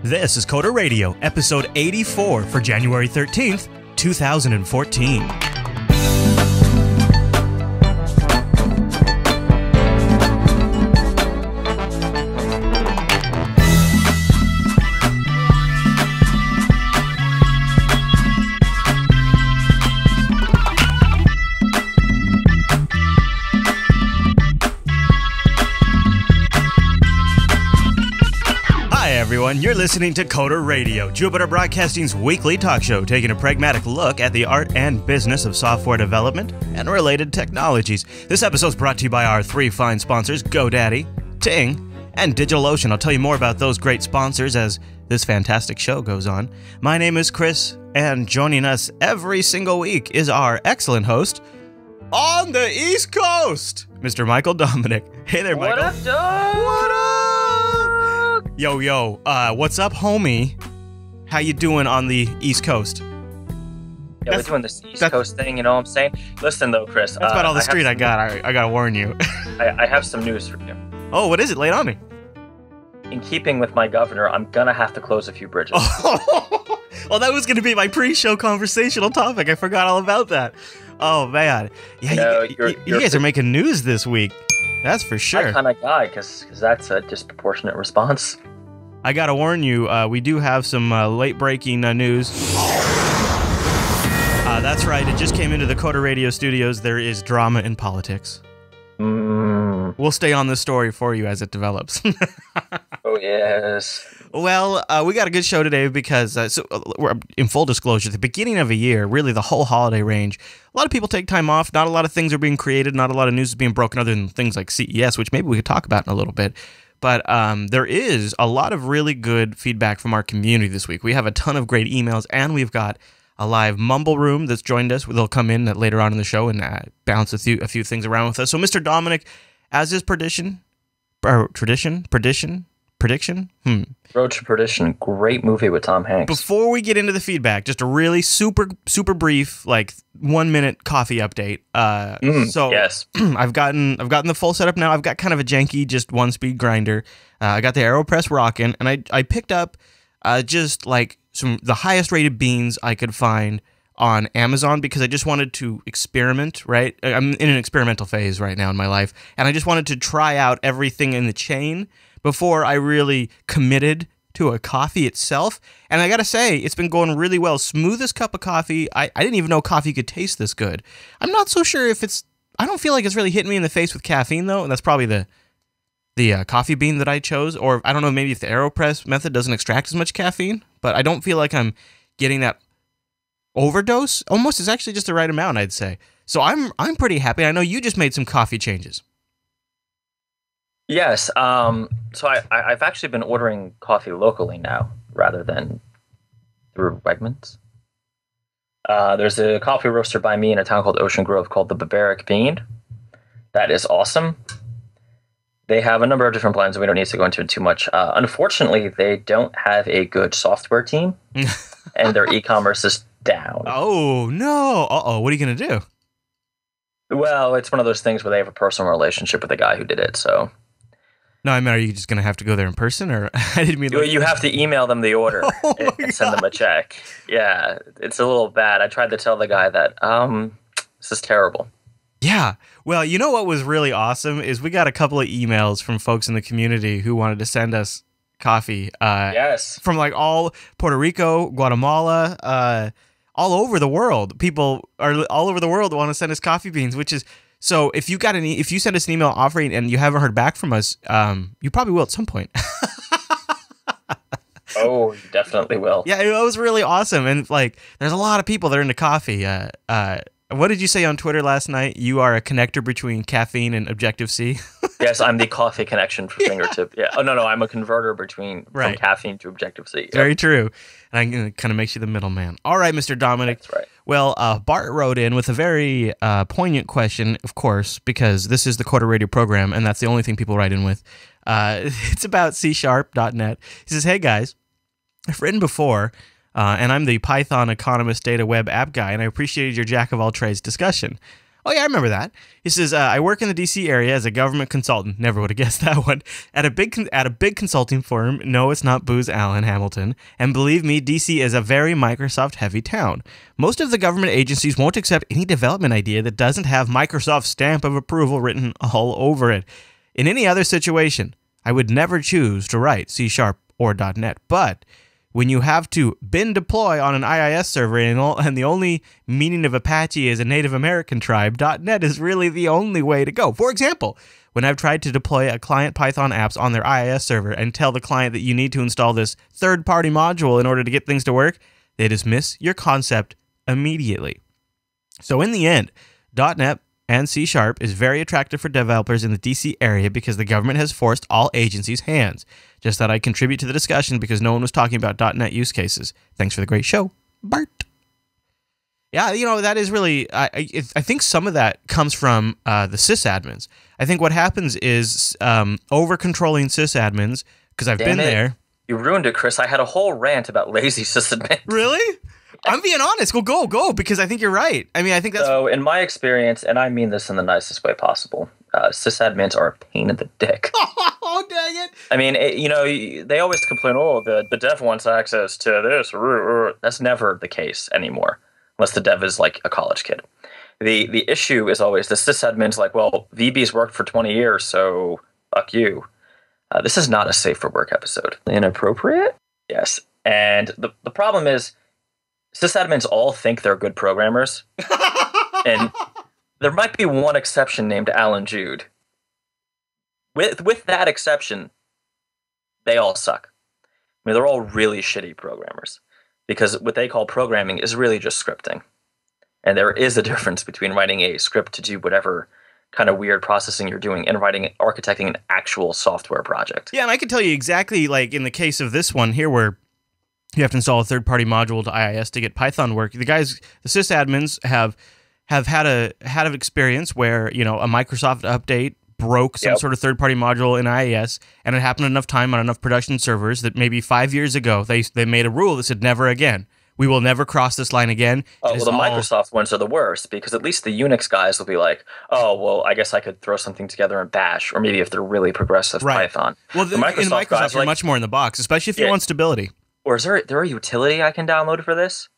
This is Coder Radio, episode 84 for January 13th, 2014. Everyone, you're listening to Coder Radio, Jupiter Broadcasting's weekly talk show, taking a pragmatic look at the art and business of software development and related technologies. This episode is brought to you by our three fine sponsors, GoDaddy, Ting, and DigitalOcean. I'll tell you more about those great sponsors as this fantastic show goes on. My name is Chris, and joining us every single week is our excellent host on the East Coast, Mr. Michael Dominic. Hey there, Michael. What up, dog? What up? Yo, what's up, homie? How you doing on the East Coast? Yeah, we're doing this East Coast thing, you know what I'm saying? Listen, though, Chris. That's about all the street I got. I gotta warn you. I have some news for you. Oh, what is it? Lay it on me. In keeping with my governor, I'm gonna have to close a few bridges. Well, that was gonna be my pre-show conversational topic. I forgot all about that. Oh, man. Yeah, no, you guys are making news this week. That's for sure. That kind of guy, because that's a disproportionate response. I gotta warn you, we do have some late-breaking news. That's right, it just came into the Coder Radio studios. There is drama in politics. We'll stay on this story for you as it develops. Oh, yes. Well, we got a good show today because, we're in full disclosure, at the beginning of a year, really the whole holiday range, a lot of people take time off, not a lot of things are being created, not a lot of news is being broken other than things like CES, which maybe we could talk about in a little bit. But there is a lot of really good feedback from our community this week. We have a ton of great emails, and we've got a live Mumble Room that's joined us. They'll come in later on in the show and bounce a few things around with us. So, Mr. Dominic, as is prediction? Road to Perdition, great movie with Tom Hanks. Before we get into the feedback, just a really super brief, like 1 minute coffee update. So yes. I've gotten the full setup now. I've got kind of a janky, just one speed grinder. I got the AeroPress rocking, and I picked up just like the highest rated beans I could find on Amazon because I just wanted to experiment, right? I'm in an experimental phase right now in my life, and I just wanted to try out everything in the chain before I really committed to a coffee itself. And I gotta say, it's been going really well. Smoothest cup of coffee. I didn't even know coffee could taste this good. I'm not so sure if I don't feel like it's really hitting me in the face with caffeine, though, and that's probably the coffee bean that I chose, or I don't know, maybe if the AeroPress method doesn't extract as much caffeine, but I don't feel like I'm getting that overdose. Almost, it's actually just the right amount, I'd say. So I'm pretty happy. I know you just made some coffee changes. Yes. So I've actually been ordering coffee locally now rather than through Wegmans. There's a coffee roaster by me in a town called Ocean Grove called the Barbaric Bean. That is awesome. They have a number of different plans, and we don't need to go into it too much. Unfortunately, they don't have a good software team, and their e-commerce is down. Oh, no. Uh-oh. What are you going to do? Well, it's one of those things where they have a personal relationship with the guy who did it, so... No, I mean, are you just going to have to go there in person, or I didn't mean... You have to email them the order and send them a check. Yeah, it's a little bad. I tried to tell the guy that, this is terrible. Yeah. Well, you know what was really awesome is we got a couple of emails from folks in the community who wanted to send us coffee. Yes. From like all Puerto Rico, Guatemala, all over the world. People are all over the world want to send us coffee beans, which is... So if you send us an email offering and you haven't heard back from us, you probably will at some point. Oh, you definitely will. Yeah, it was really awesome. And like, there's a lot of people that are into coffee. What did you say on Twitter last night? You are a connector between caffeine and Objective-C? Yes, I'm the coffee connection for Fingertip. Yeah. Oh, no, I'm a converter from caffeine to Objective-C. Yep. Very true. And it kind of makes you the middleman. All right, Mr. Dominic. That's right. Well, Bart wrote in with a very poignant question, of course, because this is the Coder Radio program, and that's the only thing people write in with. It's about C#.net. He says, hey, guys, I've written before, and I'm the Python economist data web app guy, and I appreciated your jack-of-all-trades discussion. Oh, yeah, I remember that. He says, I work in the D.C. area as a government consultant. Never would have guessed that one. At a big consulting firm. No, it's not Booz Allen Hamilton. And believe me, D.C. is a very Microsoft-heavy town. Most of the government agencies won't accept any development idea that doesn't have Microsoft's stamp of approval written all over it. In any other situation, I would never choose to write C# or .NET. But when you have to bin deploy on an IIS server and the only meaning of Apache is a Native American tribe, .NET is really the only way to go. For example, when I've tried to deploy a client Python apps on their IIS server and tell the client that you need to install this third-party module in order to get things to work, they dismiss your concept immediately. So in the end, .NET and C# is very attractive for developers in the DC area because the government has forced all agencies' hands. Just thought I'd contribute to the discussion because no one was talking about .NET use cases. Thanks for the great show, Bart. Yeah, that is really, I think some of that comes from the sysadmins. I think what happens is over-controlling sysadmins, because I've been there. You ruined it, Chris. I had a whole rant about lazy sysadmins. Really? I'm being honest. Go, because I think you're right. I mean, I think that's... So, in my experience, and I mean this in the nicest way possible, sysadmins are a pain in the dick. Oh, dang it. I mean, they always complain, oh, the dev wants access to this. That's never the case anymore, unless the dev is like a college kid. The issue is always the sysadmin's like, well, VB's worked for 20 years, so fuck you. This is not a safe for work episode. Inappropriate? Yes. And the problem is, sysadmins all think they're good programmers, and there might be one exception named Alan Jude. With that exception, they all suck. I mean, they're all really shitty programmers because what they call programming is really just scripting. And there is a difference between writing a script to do whatever kind of weird processing you're doing and architecting an actual software project. Yeah, and I can tell you exactly, like in the case of this one here where you have to install a third-party module to IIS to get Python work. The sysadmins have had an experience where, a Microsoft update broke some sort of third-party module in IIS, and it happened enough time on enough production servers that maybe 5 years ago they made a rule that said never again. We will never cross this line again. Oh, well, the Microsoft ones are the worst because at least the Unix guys will be like, oh, well, I guess I could throw something together in Bash, or maybe if they're really progressive, Python. Well, in Microsoft, you're much more in the box, especially if you want stability. Or is there a utility I can download for this?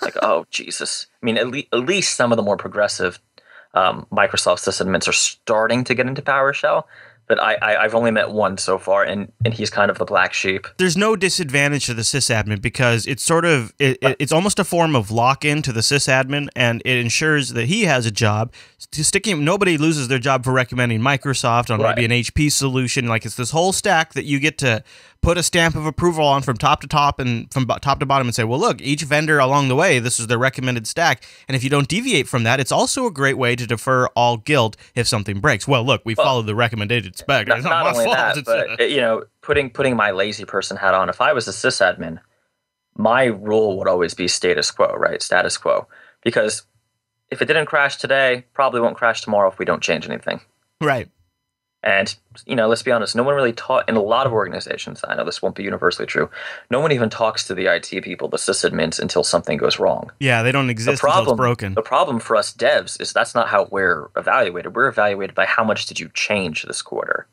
Like, oh, Jesus. I mean, at least some of the more progressive Microsoft sysadmins are starting to get into PowerShell, but I've only met one so far, and he's kind of the black sheep. There's no disadvantage to the sysadmin because it's sort of it's almost a form of lock-in to the sysadmin, and it ensures that he has a job. Nobody loses their job for recommending Microsoft on maybe an HP solution. Like, it's this whole stack that you get to put a stamp of approval on from top to top and from top to bottom and say, well, look, each vendor along the way, this is their recommended stack. And if you don't deviate from that, it's also a great way to defer all guilt if something breaks. Well, look, we followed the recommended spec. Not only that, but putting my lazy person hat on, if I was a sysadmin, my rule would always be status quo, right? Status quo. Because if it didn't crash today, probably won't crash tomorrow if we don't change anything. Right. And, let's be honest, no one really in a lot of organizations, I know this won't be universally true, no one even talks to the IT people, the sysadmins, until something goes wrong. Yeah, they don't exist until it's broken. The problem for us devs is that's not how we're evaluated. We're evaluated by how much did you change this quarter.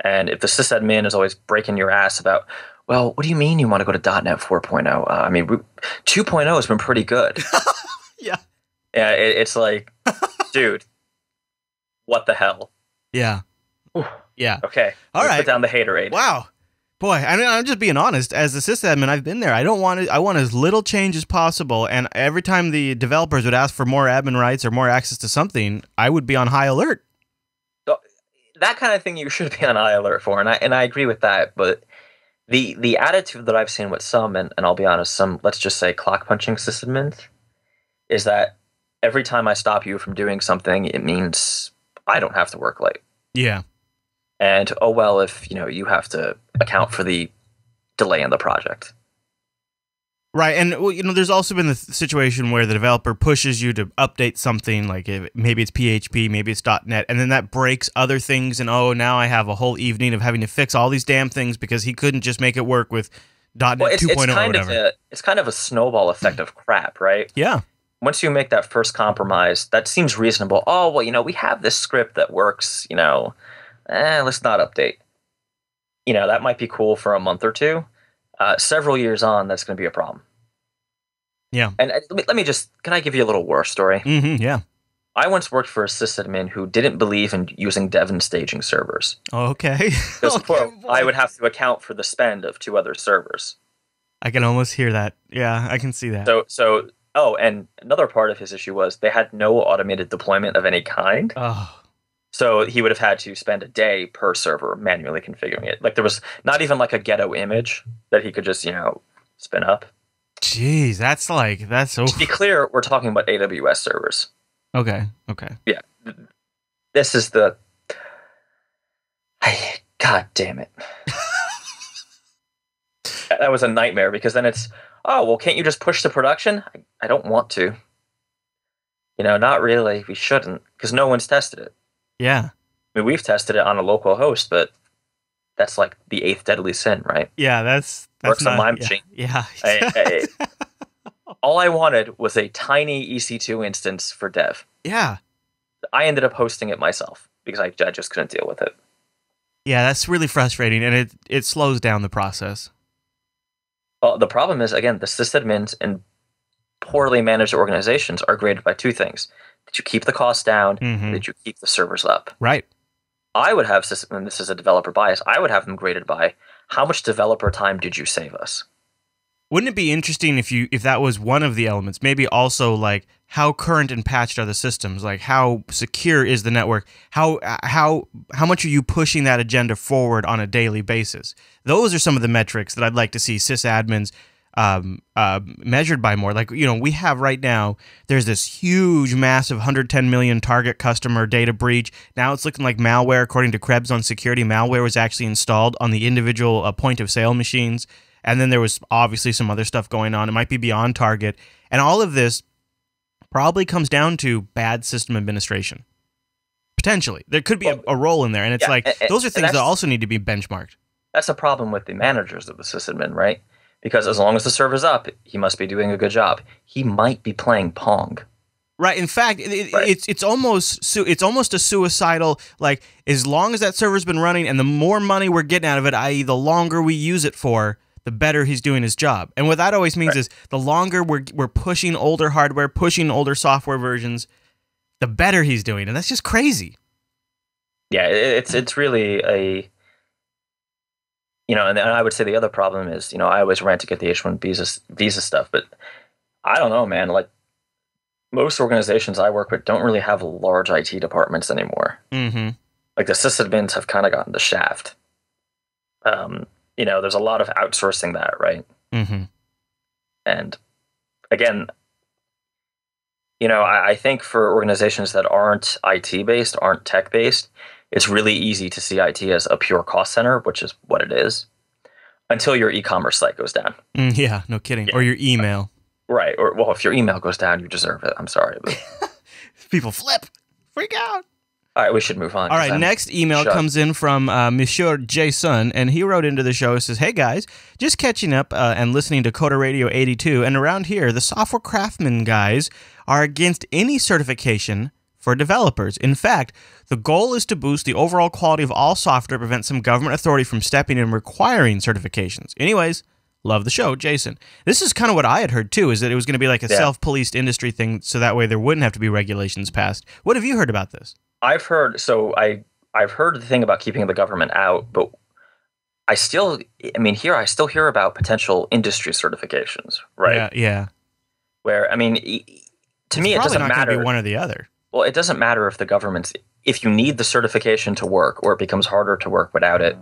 And if the sysadmin is always breaking your ass about, well, what do you mean you want to go to .NET 4.0? I mean, 2.0 has been pretty good. Yeah. Yeah, it's like, dude, what the hell? Yeah. Ooh. Yeah. Okay. All right. Put down the haterade. Wow. Boy, I mean, I'm just being honest. As a sysadmin, I've been there. I want as little change as possible. And every time the developers would ask for more admin rights or more access to something, I would be on high alert. So, that kind of thing you should be on high alert for, and I agree with that. But the attitude that I've seen with some, and I'll be honest, some, let's just say, clock punching sysadmins, is that every time I stop you from doing something, it means I don't have to work late. Yeah. And, oh, well, if, you have to account for the delay in the project. Right. And, there's also been the situation where the developer pushes you to update something, like maybe it's PHP, maybe it's .NET, and then that breaks other things. And, oh, now I have a whole evening of having to fix all these damn things because he couldn't just make it work with .NET 2.0 or whatever. It's kind of a snowball effect of crap, right? Yeah. once you make that first compromise, that seems reasonable. Oh, well, we have this script that works, let's not update. That might be cool for a month or two. Several years on, that's going to be a problem. Yeah. And let me just, can I give you a little war story? Mm-hmm, yeah. I once worked for a sysadmin who didn't believe in using dev and staging servers. Okay. Because, Okay, quote, boy. I would have to account for the spend of 2 other servers. I can almost hear that. Yeah, I can see that. Oh, and another part of his issue was they had no automated deployment of any kind. Oh. So he would have had to spend a day per server manually configuring it. Like there was not even like a ghetto image that he could just, spin up. Jeez, that's so... To be clear, we're talking about AWS servers. Okay. Yeah. This is God damn it. That was a nightmare because then it's, oh, well, can't you just push to production? I don't want to. Not really. We shouldn't because no one's tested it. Yeah. I mean, we've tested it on a local host, but that's like the 8th deadly sin, right? Yeah, that's works not, on my machine. Yeah. All I wanted was a tiny EC2 instance for dev. Yeah. I ended up hosting it myself because I just couldn't deal with it. Yeah, that's really frustrating, and it slows down the process. Well, the problem is, again, the sysadmins in poorly managed organizations are graded by 2 things. Did you keep the cost down? Mm-hmm. Did you keep the servers up? Right. I would have, and this is a developer bias, I would have them graded by how much developer time did you save us? Wouldn't it be interesting if that was one of the elements? Maybe also like how current and patched are the systems? Like how secure is the network? How much are you pushing that agenda forward on a daily basis? Those are some of the metrics that I'd like to see sysadmins measured by more. Like, we have right now, there's this huge, massive 110 million target customer data breach. Now it's looking like malware, according to Krebs on security, malware was actually installed on the individual point of sale machines. And then there was obviously some other stuff going on. It might be beyond target. And all of this probably comes down to bad system administration. Potentially. There could be a role in there. And it's those are things that also need to be benchmarked. That's a problem with the managers of the sysadmin, right? Because as long as the server's up, he must be doing a good job. He might be playing Pong. Right. In fact, it's almost a suicidal, like, as long as that server's been running and the more money we're getting out of it, i.e. the longer we use it for, the better he's doing his job. And what that always means is the longer we're pushing older hardware, pushing older software versions, the better he's doing. And that's just crazy. Yeah, it's really a... and I would say the other problem is, I always rant to get the H-1 visa stuff, but I don't know, man. Like, most organizations I work with don't really have large IT departments anymore. Mm-hmm. Like, the sysadmins have kind of gotten the shaft. There's a lot of outsourcing that, right? Mm-hmm. And again, I think for organizations that aren't IT-based, aren't tech-based, it's really easy to see IT as a pure cost center, which is what it is, until your e-commerce site goes down. Yeah, no kidding. Yeah. Or your email. Right. Or, well, if your email goes down, you deserve it. I'm sorry. But... People freak out. All right, we should move on. All right, next email comes in from Monsieur Jason, and he wrote into the show, says, "Hey guys, just catching up and listening to Coda Radio 82, and around here, the software craftsmen guys are against any certification for developers. In fact, the goal is to boost the overall quality of all software to prevent some government authority from stepping in and requiring certifications. Anyways, love the show, Jason." This is kind of what I had heard too, is that it was going to be like a self-policed industry thing, so that way there wouldn't have to be regulations passed. What have you heard about this? I've heard the thing about keeping the government out, but I still hear about potential industry certifications, right? Yeah. Where, to me, it doesn't matter. Be one or the other. Well, it doesn't matter if you need the certification to work or it becomes harder to work without it.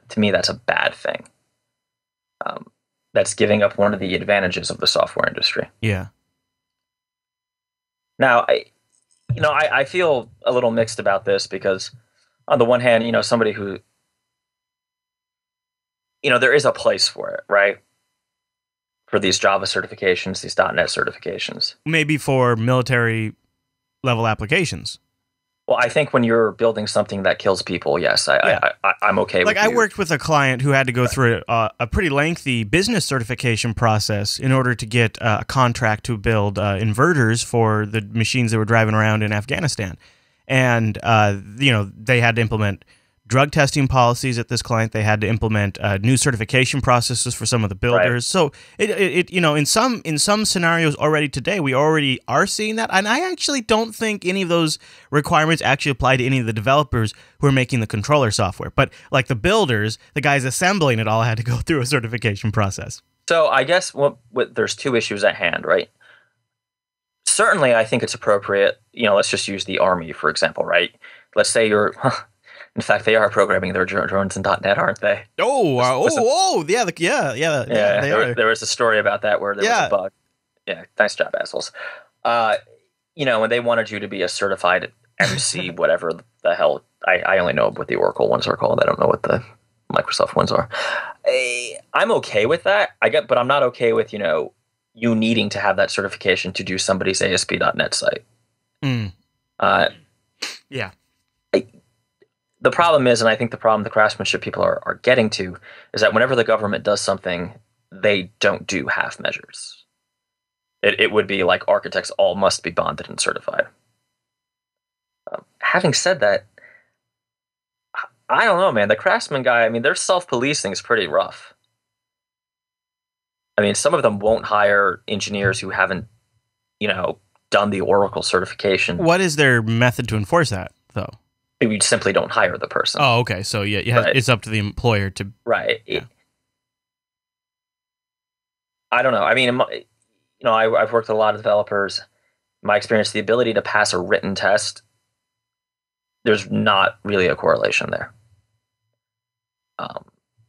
To me, that's a bad thing. That's giving up one of the advantages of the software industry. Yeah. Now, I feel a little mixed about this because on the one hand, somebody who, there is a place for it, right? For these Java certifications, these .NET certifications. Maybe for military level applications. Well, I think when you're building something that kills people, yes, Yeah. I'm okay with Like I you. worked with a client who had to go through a pretty lengthy business certification process in order to get a contract to build inverters for the machines that were driving around in Afghanistan. And, they had to implement drug testing policies at this client. They had to implement new certification processes for some of the builders. Right. So in some scenarios already today, we already are seeing that. And I actually don't think any of those requirements actually apply to any of the developers who are making the controller software. But like the builders, the guys assembling it all had to go through a certification process. So I guess there's two issues at hand, right? Certainly, I think it's appropriate. Let's just use the Army, for example, right? Let's say you're in fact, they are programming their drones in .NET, aren't they? Yeah, they are. There was a story about that where there was a bug. Yeah, nice job, assholes. When they wanted you to be a certified MC, whatever the hell. I only know what the Oracle ones are called. I don't know what the Microsoft ones are. I'm okay with that. But I'm not okay with you needing to have that certification to do somebody's ASP.NET site. Yeah. The problem is, and I think the problem the craftsmanship people are getting to, is that whenever the government does something, they don't do half measures. It would be like architects all must be bonded and certified. Having said that, I don't know, man. The craftsman guy, their self-policing is pretty rough. Some of them won't hire engineers who haven't, done the Oracle certification. What is their method to enforce that, though? We simply don't hire the person. Oh, okay. So it's up to the employer to Yeah. I don't know. I've worked with a lot of developers. My experience, the ability to pass a written test, there's not really a correlation there.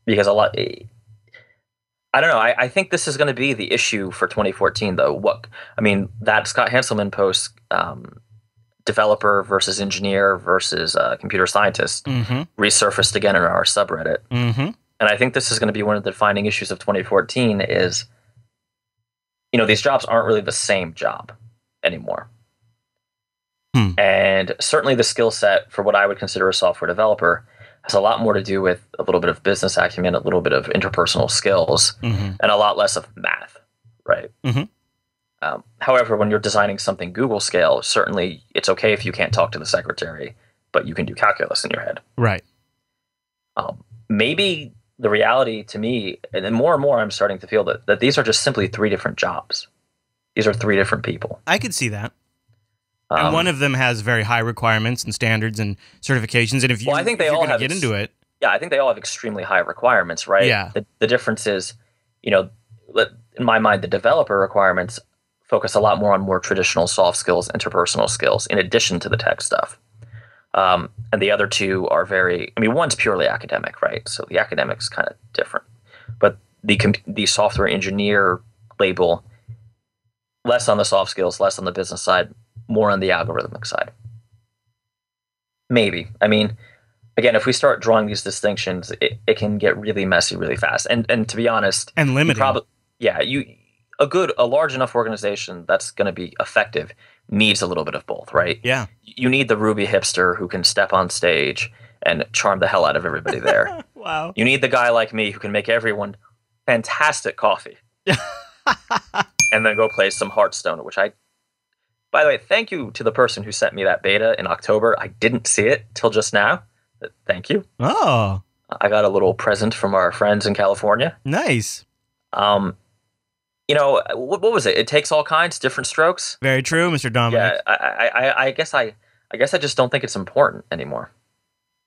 Because I don't know. I think this is going to be the issue for 2014, though. That Scott Hanselman post. Developer versus engineer versus computer scientist resurfaced again in our subreddit. And I think this is going to be one of the defining issues of 2014 is, these jobs aren't really the same job anymore. And certainly the skill set for what I would consider a software developer has a lot more to do with a little bit of business acumen, a little bit of interpersonal skills, and a lot less of math, right? However, when you're designing something Google scale, certainly it's okay if you can't talk to the secretary, but you can do calculus in your head. Right. Maybe the reality to me, and more I'm starting to feel that these are just simply three different jobs. These are three different people. I could see that. And one of them has very high requirements and standards and certifications. And if you're going to get into it. Yeah, I think they all have extremely high requirements, right? Yeah. The difference is, in my mind, the developer requirements focus a lot more on more traditional soft skills, interpersonal skills, in addition to the tech stuff. And the other two are one's purely academic, right? So the academic's kind of different. But the software engineer label, less on the soft skills, less on the business side, more on the algorithmic side. Maybe. Again, if we start drawing these distinctions, it can get really messy really fast. And to be honest... And limiting. A large enough organization that's going to be effective needs a little bit of both, right? Yeah. You need the Ruby hipster who can step on stage and charm the hell out of everybody there. Wow. You need the guy like me who can make everyone fantastic coffee. And then go play some Hearthstone, by the way, thank you to the person who sent me that beta in October. I didn't see it till just now. Thank you. Oh. I got a little present from our friends in California. Nice. What was it? It takes all kinds, different strokes. Very true, Mr. Dominic. Yeah, I guess I just don't think it's important anymore.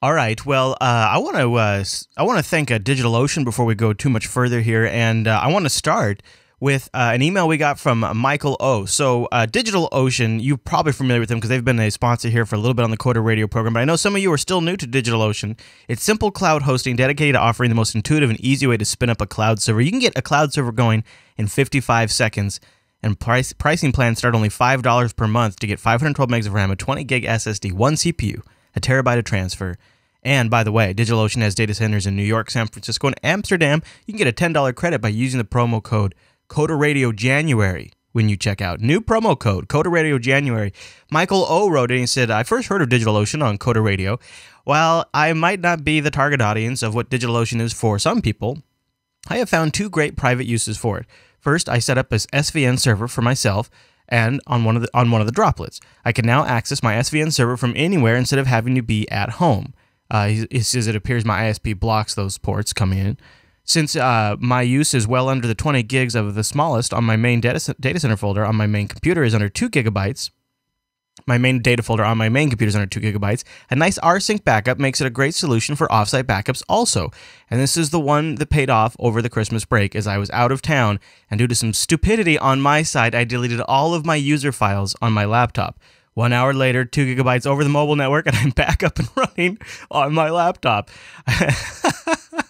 All right. Well, I want to thank DigitalOcean before we go too much further here, and I want to start with an email we got from Michael O. So DigitalOcean, you're probably familiar with them because they've been a sponsor here for a little bit on the Coder Radio program, but I know some of you are still new to DigitalOcean. It's simple cloud hosting dedicated to offering the most intuitive and easy way to spin up a cloud server. You can get a cloud server going in 55 seconds, and pricing plans start only $5 per month to get 512 megs of RAM, a 20 gig SSD, 1 CPU, a terabyte of transfer. And by the way, DigitalOcean has data centers in New York, San Francisco, and Amsterdam. You can get a $10 credit by using the promo code Coder Radio January when you check out. New promo code, Coder Radio January. Michael O wrote in and said, I first heard of DigitalOcean on Coder Radio. While I might not be the target audience of what DigitalOcean is for some people, I have found two great private uses for it. First, I set up this SVN server for myself and on one of the droplets. I can now access my SVN server from anywhere instead of having to be at home. He says it appears my ISP blocks those ports coming in. Since my use is well under the 20 gigs of the smallest on my main data center folder on my main computer is under 2 gigabytes, my main data folder on my main computer is under 2 gigabytes, a nice rsync backup makes it a great solution for offsite backups also. And this is the one that paid off over the Christmas break as I was out of town, and due to some stupidity on my side, I deleted all of my user files on my laptop. 1 hour later, 2 gigabytes over the mobile network, and I'm back up and running on my laptop.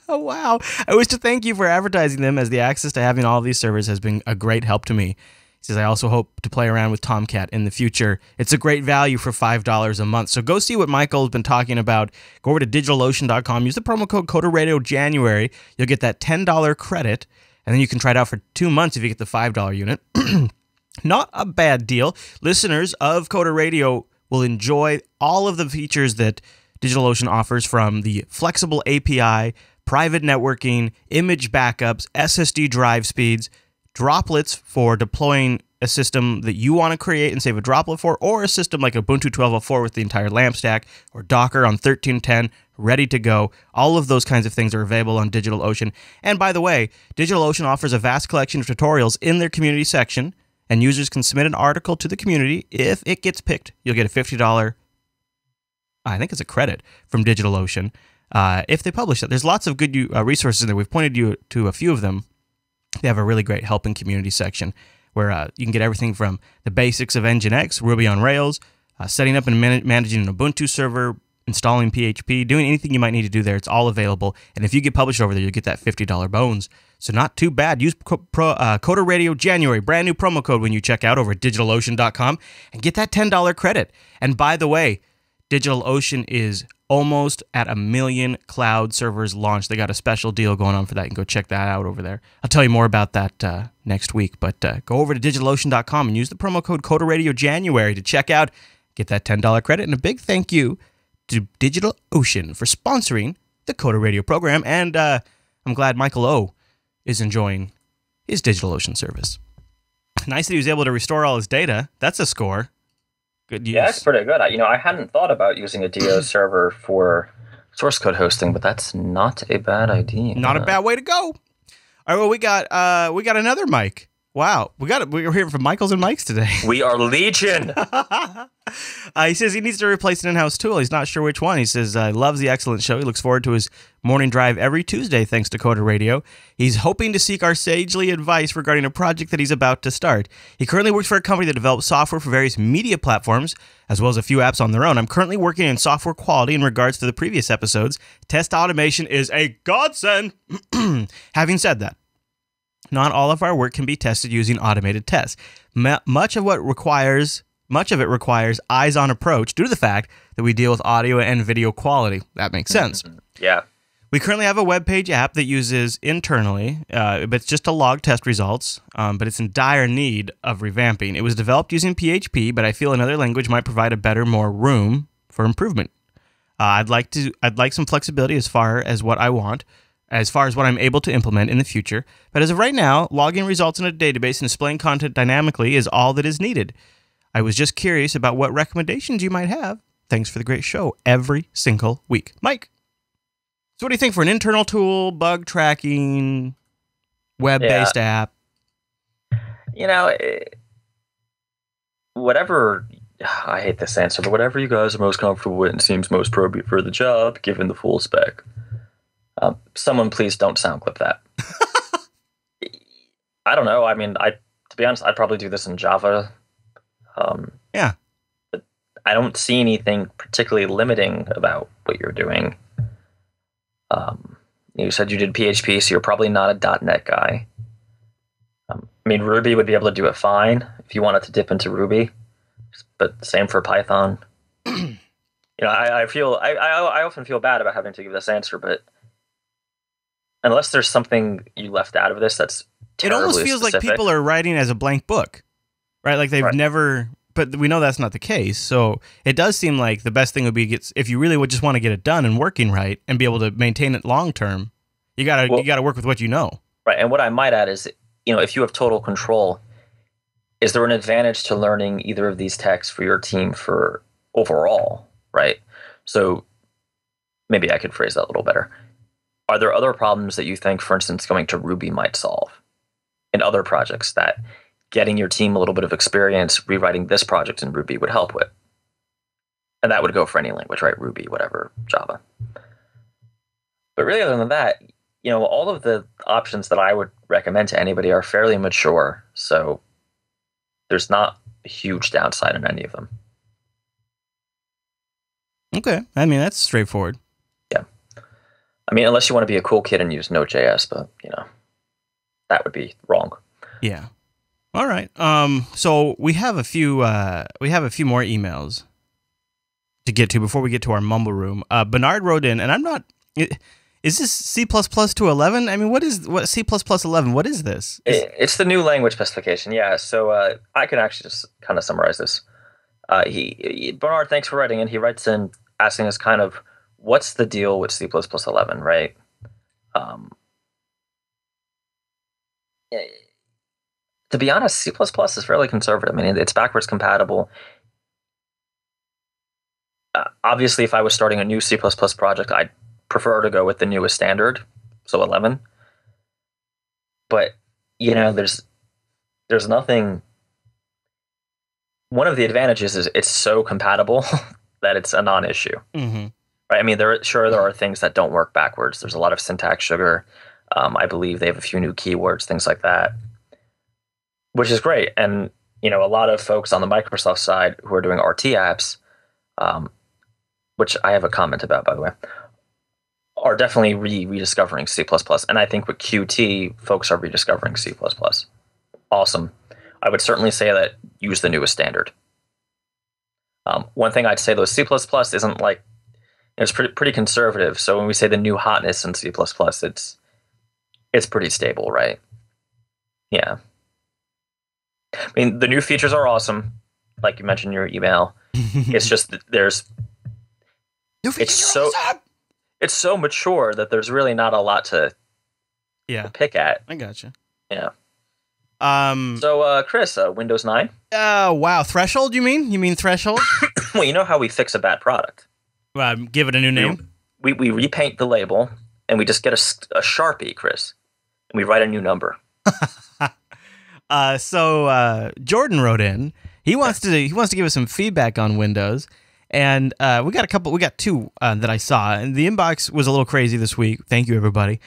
Wow. I wish to thank you for advertising them, as the access to having all of these servers has been a great help to me. He says, I also hope to play around with Tomcat in the future. It's a great value for $5 a month. So go see what Michael's been talking about. Go over to DigitalOcean.com. Use the promo code CoderRadioJanuary. You'll get that $10 credit, and then you can try it out for 2 months if you get the $5 unit. Not a bad deal. Listeners of Coder Radio will enjoy all of the features that DigitalOcean offers, from the flexible API, private networking, image backups, SSD drive speeds, droplets for deploying a system that you want to create and save a droplet for, or a system like Ubuntu 12.04 with the entire LAMP stack, or Docker on 13.10 ready to go. All of those kinds of things are available on DigitalOcean. And by the way, DigitalOcean offers a vast collection of tutorials in their community section, and users can submit an article to the community. If it gets picked, you'll get a $50, I think it's a credit, from DigitalOcean if they publish it. There's lots of good resources in there. We've pointed you to a few of them. They have a really great help and community section where you can get everything from the basics of Nginx, Ruby on Rails, setting up and managing an Ubuntu server, installing PHP, doing anything you might need to do there. It's all available. And if you get published over there, you'll get that $50 bonus. So not too bad. Use Coder Radio January, brand new promo code when you check out over at DigitalOcean.com, and get that $10 credit. And by the way, DigitalOcean is almost at 1 million cloud servers launched. They got a special deal going on for that. You can go check that out over there. I'll tell you more about that next week. But go over to DigitalOcean.com and use the promo code CoderRadioJanuary to check out. Get that $10 credit. And a big thank you to DigitalOcean for sponsoring the Coder Radio program. And I'm glad Michael O is enjoying his DigitalOcean service. Nice that he was able to restore all his data. That's a score. Good use. Yeah, it's pretty good. I hadn't thought about using a DO server for source code hosting, but that's not a bad idea. Not a bad way to go. All right, well, we got another mic. Wow, we're hearing from Michaels and Mikes today. We are legion. He says he needs to replace an in-house tool. He's not sure which one. He says loves the excellent show. He looks forward to his morning drive every Tuesday thanks to Coder Radio. He's hoping to seek our sagely advice regarding a project that he's about to start. He currently works for a company that develops software for various media platforms, as well as a few apps on their own. I'm currently working in software quality in regards to the previous episodes. Test automation is a godsend. Having said that, not all of our work can be tested using automated tests. Much of it requires eyes-on approach due to the fact that we deal with audio and video quality. That makes sense. Yeah. We currently have a web page app that uses internally, but it's just to log test results, but it's in dire need of revamping. It was developed using PHP, but I feel another language might provide a better, more room for improvement. I'd like some flexibility as far as what I want, as far as what I'm able to implement in the future. But as of right now, logging results in a database and displaying content dynamically is all that is needed. I was just curious about what recommendations you might have. Thanks for the great show every single week. Mike, so what do you think for an internal tool, bug tracking, web-based app? You know, whatever, I hate this answer, but whatever you guys are most comfortable with and seems most appropriate for the job, given the full spec. Someone please don't sound clip that. I don't know. I mean, to be honest, I'd probably do this in Java. Yeah. But I don't see anything particularly limiting about what you're doing. You said you did PHP, so you're probably not a .NET guy. I mean, Ruby would be able to do it fine if you wanted to dip into Ruby, but same for Python. You know, I often feel bad about having to give this answer, but unless there's something you left out of this that's terribly It almost feels specific. like people are writing as a blank book. right? Like they've Right. never, but we know that's not the case. So it does seem like the best thing would be if you really would just want to get it done and working right and be able to maintain it long term. You Well, gotta work with what you know. right. And what I might add is, if you have total control, is there an advantage to learning either of these techs for your team for overall, right? So maybe I could phrase that a little better. Are there other problems that you think, for instance, going to Ruby might solve in other projects that getting your team a little bit of experience rewriting this project in Ruby would help with? And that would go for any language, right? Ruby, whatever, Java. But really, other than that, all of the options that I would recommend to anybody are fairly mature. So there's not a huge downside in any of them. Okay. I mean, that's straightforward. Yeah. I mean, unless you want to be a cool kid and use Node.js, but, that would be wrong. Yeah. All right. So we have a few more emails to get to before we get to our mumble room. Bernard wrote in, and I'm not. Is this C++ to 11? I mean, what C++ 11? What is this? It's the new language specification. Yeah. So I can actually just kind of summarize this. Bernard, thanks for writing in. He writes in asking us kind of what's the deal with C++ 11, right? To be honest, C++ is fairly conservative. I mean, it's backwards compatible. Obviously, if I was starting a new C++ project, I'd prefer to go with the newest standard, so 11. But, there's nothing. One of the advantages is it's so compatible that it's a non-issue. Mm-hmm. Right? I mean, there are things that don't work backwards. There's a lot of syntax sugar. I believe they have a few new keywords, things like that, which is great. And, a lot of folks on the Microsoft side who are doing RT apps, which I have a comment about, by the way, are definitely rediscovering C++. And I think with Qt, folks are rediscovering C++. Awesome. I would certainly say that use the newest standard. One thing I'd say, though, C++ isn't like, it's pretty conservative. So when we say the new hotness in C++, it's pretty stable, right? Yeah. I mean, the new features are awesome, like you mentioned in your email. It's just that it's so mature that there's really not a lot to pick at. I gotcha. Yeah. So, Chris, Windows 9? Wow. Threshold, you mean? You mean Threshold? Well, you know how we fix a bad product. Give it a new name? We repaint the label, and we just get a Sharpie, Chris, and we write a new number. So Jordan wrote in. He wants to give us some feedback on Windows, and we got two that I saw, and the inbox was a little crazy this week. Thank you, everybody.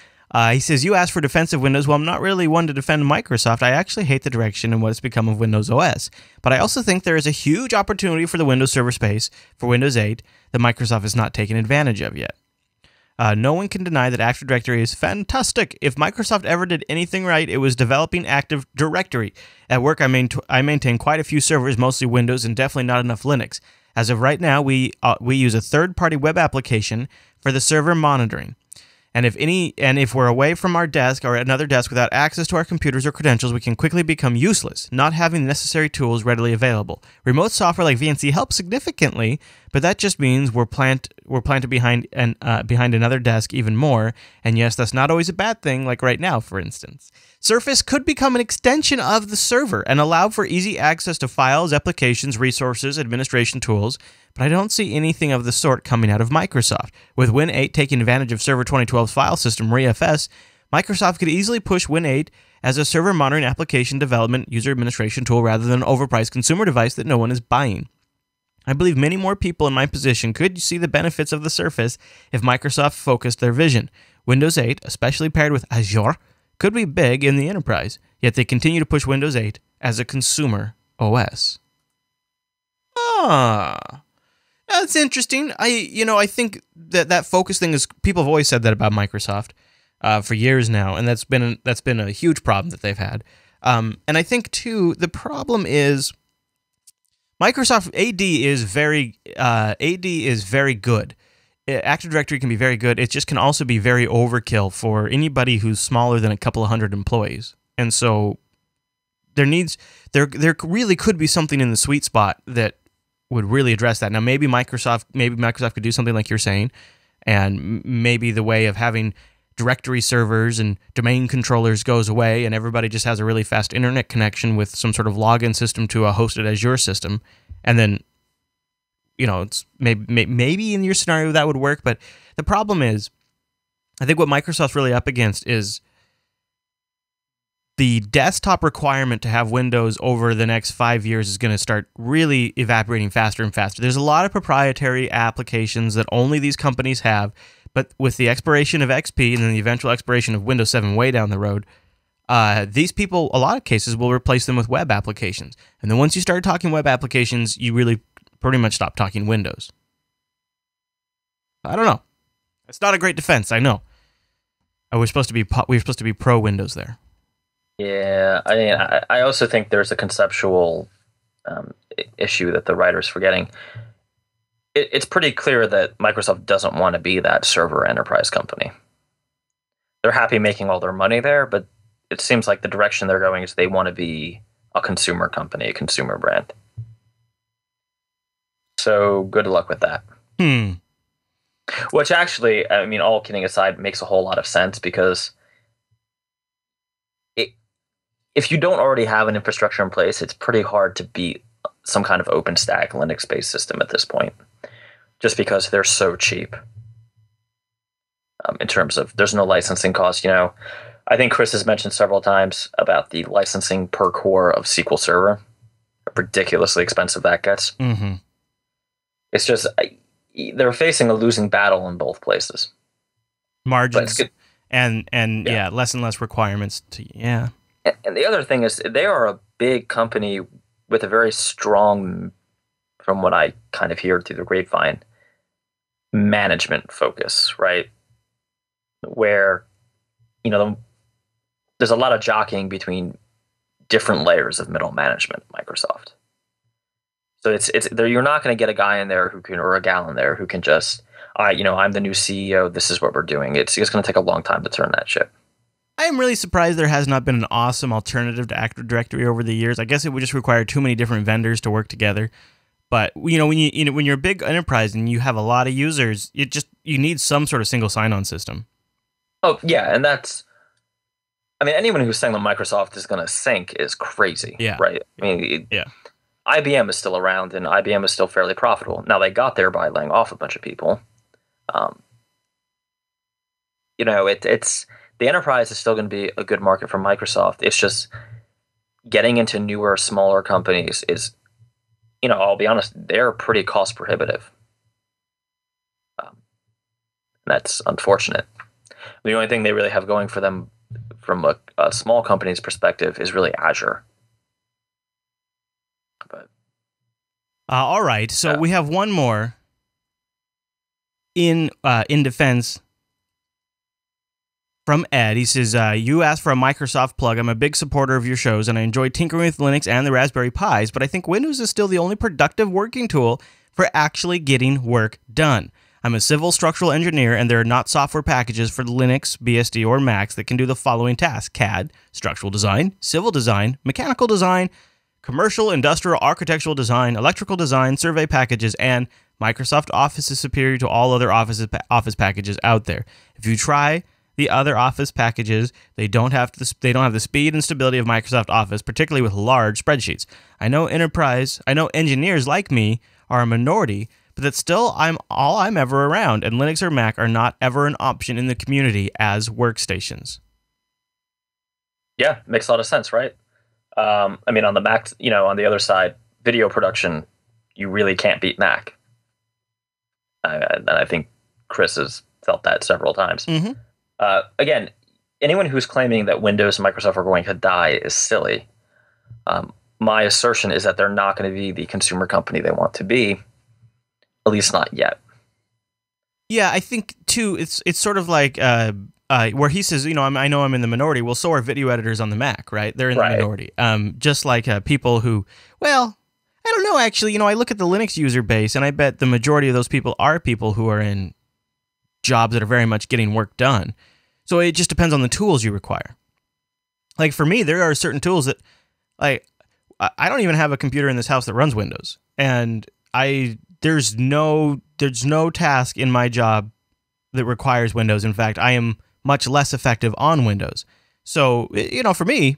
He says, you asked for defensive Windows. Well, I'm not really one to defend Microsoft. I actually hate the direction and what it's become of Windows OS. But I also think there is a huge opportunity for the Windows Server space for Windows 8 that Microsoft has not taken advantage of yet. No one can deny that Active Directory is fantastic. If Microsoft ever did anything right, it was developing Active Directory. At work, I maintain quite a few servers, mostly Windows, and definitely not enough Linux. As of right now, we use a third-party web application for the server monitoring. And if we're away from our desk or another desk without access to our computers or credentials, we can quickly become useless, not having the necessary tools readily available. Remote software like VNC helps significantly, but that just means we're planted behind another desk even more. And yes, that's not always a bad thing, like right now, for instance. Surface could become an extension of the server and allow for easy access to files, applications, resources, administration tools, but I don't see anything of the sort coming out of Microsoft. With Win 8 taking advantage of Server 2012's file system, ReFS, Microsoft could easily push Win 8 as a server monitoring application development user administration tool rather than an overpriced consumer device that no one is buying. I believe many more people in my position could see the benefits of the Surface if Microsoft focused their vision. Windows 8, especially paired with Azure, could be big in the enterprise, yet they continue to push Windows 8 as a consumer OS. That's interesting. I think that focus thing is, people have always said that about Microsoft for years now, and that's been a huge problem that they've had. And I think too, the problem is Microsoft AD is very good. Active Directory can be very good. It just can also be very overkill for anybody who's smaller than a couple of hundred employees. And so there really could be something in the sweet spot that would really address that. Now, maybe Microsoft could do something like you're saying, and maybe the way of having directory servers and domain controllers goes away, and everybody just has a really fast internet connection with some sort of login system to a hosted Azure system, and then, it's maybe in your scenario that would work. But the problem is, I think what Microsoft's really up against is the desktop requirement to have Windows over the next 5 years is going to start really evaporating faster and faster. There's a lot of proprietary applications that only these companies have, but with the expiration of XP and then the eventual expiration of Windows 7 way down the road, these people, a lot of cases, will replace them with web applications. And then once you start talking web applications, you really pretty much stop talking Windows. I don't know. It's not a great defense, I know. We're supposed to be pro Windows there. Yeah, I mean, I also think there's a conceptual issue that the writer's forgetting. It's pretty clear that Microsoft doesn't want to be that server enterprise company. They're happy making all their money there, but it seems like the direction they're going is they want to be a consumer company, a consumer brand. So good luck with that. Which actually, I mean, all kidding aside, makes a whole lot of sense, because if you don't already have an infrastructure in place, it's pretty hard to beat some kind of OpenStack Linux-based system at this point, just because they're so cheap. In terms of, there's no licensing cost. I think Chris has mentioned several times about the licensing per core of SQL Server, how ridiculously expensive that gets. Mm-hmm. It's just, they're facing a losing battle in both places. Margins and less and less requirements to. And the other thing is, they are a big company with a very strong, from what I kind of hear through the grapevine, management focus, right? Where, there's a lot of jockeying between different layers of middle management at Microsoft. So it's there. You're not going to get a guy in there or a gal in there who can just, I'm the new CEO. This is what we're doing. It's going to take a long time to turn that ship. I am really surprised there has not been an awesome alternative to Active Directory over the years. I guess it would just require too many different vendors to work together. But when you're a big enterprise and you have a lot of users, you need some sort of single sign-on system. Oh yeah, and anyone who's saying that Microsoft is going to sink is crazy. Yeah. Right. IBM is still around, and IBM is still fairly profitable. Now, they got there by laying off a bunch of people. It's the enterprise is still going to be a good market for Microsoft. It's just getting into newer, smaller companies is, I'll be honest, they're pretty cost prohibitive. That's unfortunate. The only thing they really have going for them from a small company's perspective is really Azure. But all right, so we have one more in defense from Ed. He says, you asked for a Microsoft plug. I'm a big supporter of your shows, and I enjoy tinkering with Linux and the Raspberry Pis, but I think Windows is still the only productive working tool for actually getting work done. I'm a civil structural engineer, and there are not software packages for Linux, BSD, or Macs that can do the following tasks: CAD, structural design, civil design, mechanical design, commercial, industrial, architectural design, electrical design, survey packages, and Microsoft Office is superior to all other Office packages out there. If you try the other Office packages, they don't have the speed and stability of Microsoft Office, particularly with large spreadsheets. I know engineers like me are a minority, but that's still I'm ever around, and Linux or Mac are not ever an option in the community as workstations. Yeah, makes a lot of sense, right? On the Mac, on the other side, video production, you really can't beat Mac. And I think Chris has felt that several times. Mm-hmm. Again, anyone who's claiming that Windows and Microsoft are going to die is silly. My assertion is that they're not going to be the consumer company they want to be, at least not yet. Yeah, I think too. It's sort of like where he says, I know I'm in the minority. Well, so are video editors on the Mac, right? They're in the minority. Just like people who, well, I don't know. Actually, I look at the Linux user base, and I bet the majority of those people are people who are in jobs that are very much getting work done. So it just depends on the tools you require. Like for me, there are certain tools that Like, I don't even have a computer in this house that runs Windows, and there's no task in my job that requires Windows. In fact, I am much less effective on Windows. So, for me,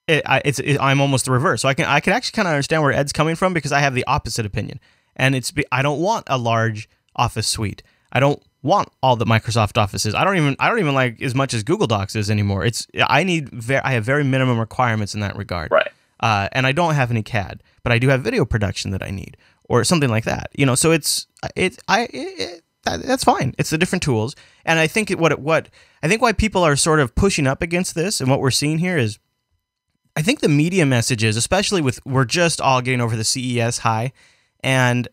I'm almost the reverse. So I can actually kind of understand where Ed's coming from, because I have the opposite opinion. And I don't want a large Office suite. I don't want all the Microsoft Offices. I don't even like as much as Google Docs is anymore. I have very minimum requirements in that regard. Right. And I don't have any CAD, but I do have video production that I need, or something like that. So that's fine. It's the different tools. And I think I think why people are sort of pushing up against this, and what we're seeing here is, I think the media messages, especially we're just all getting over the CES high, and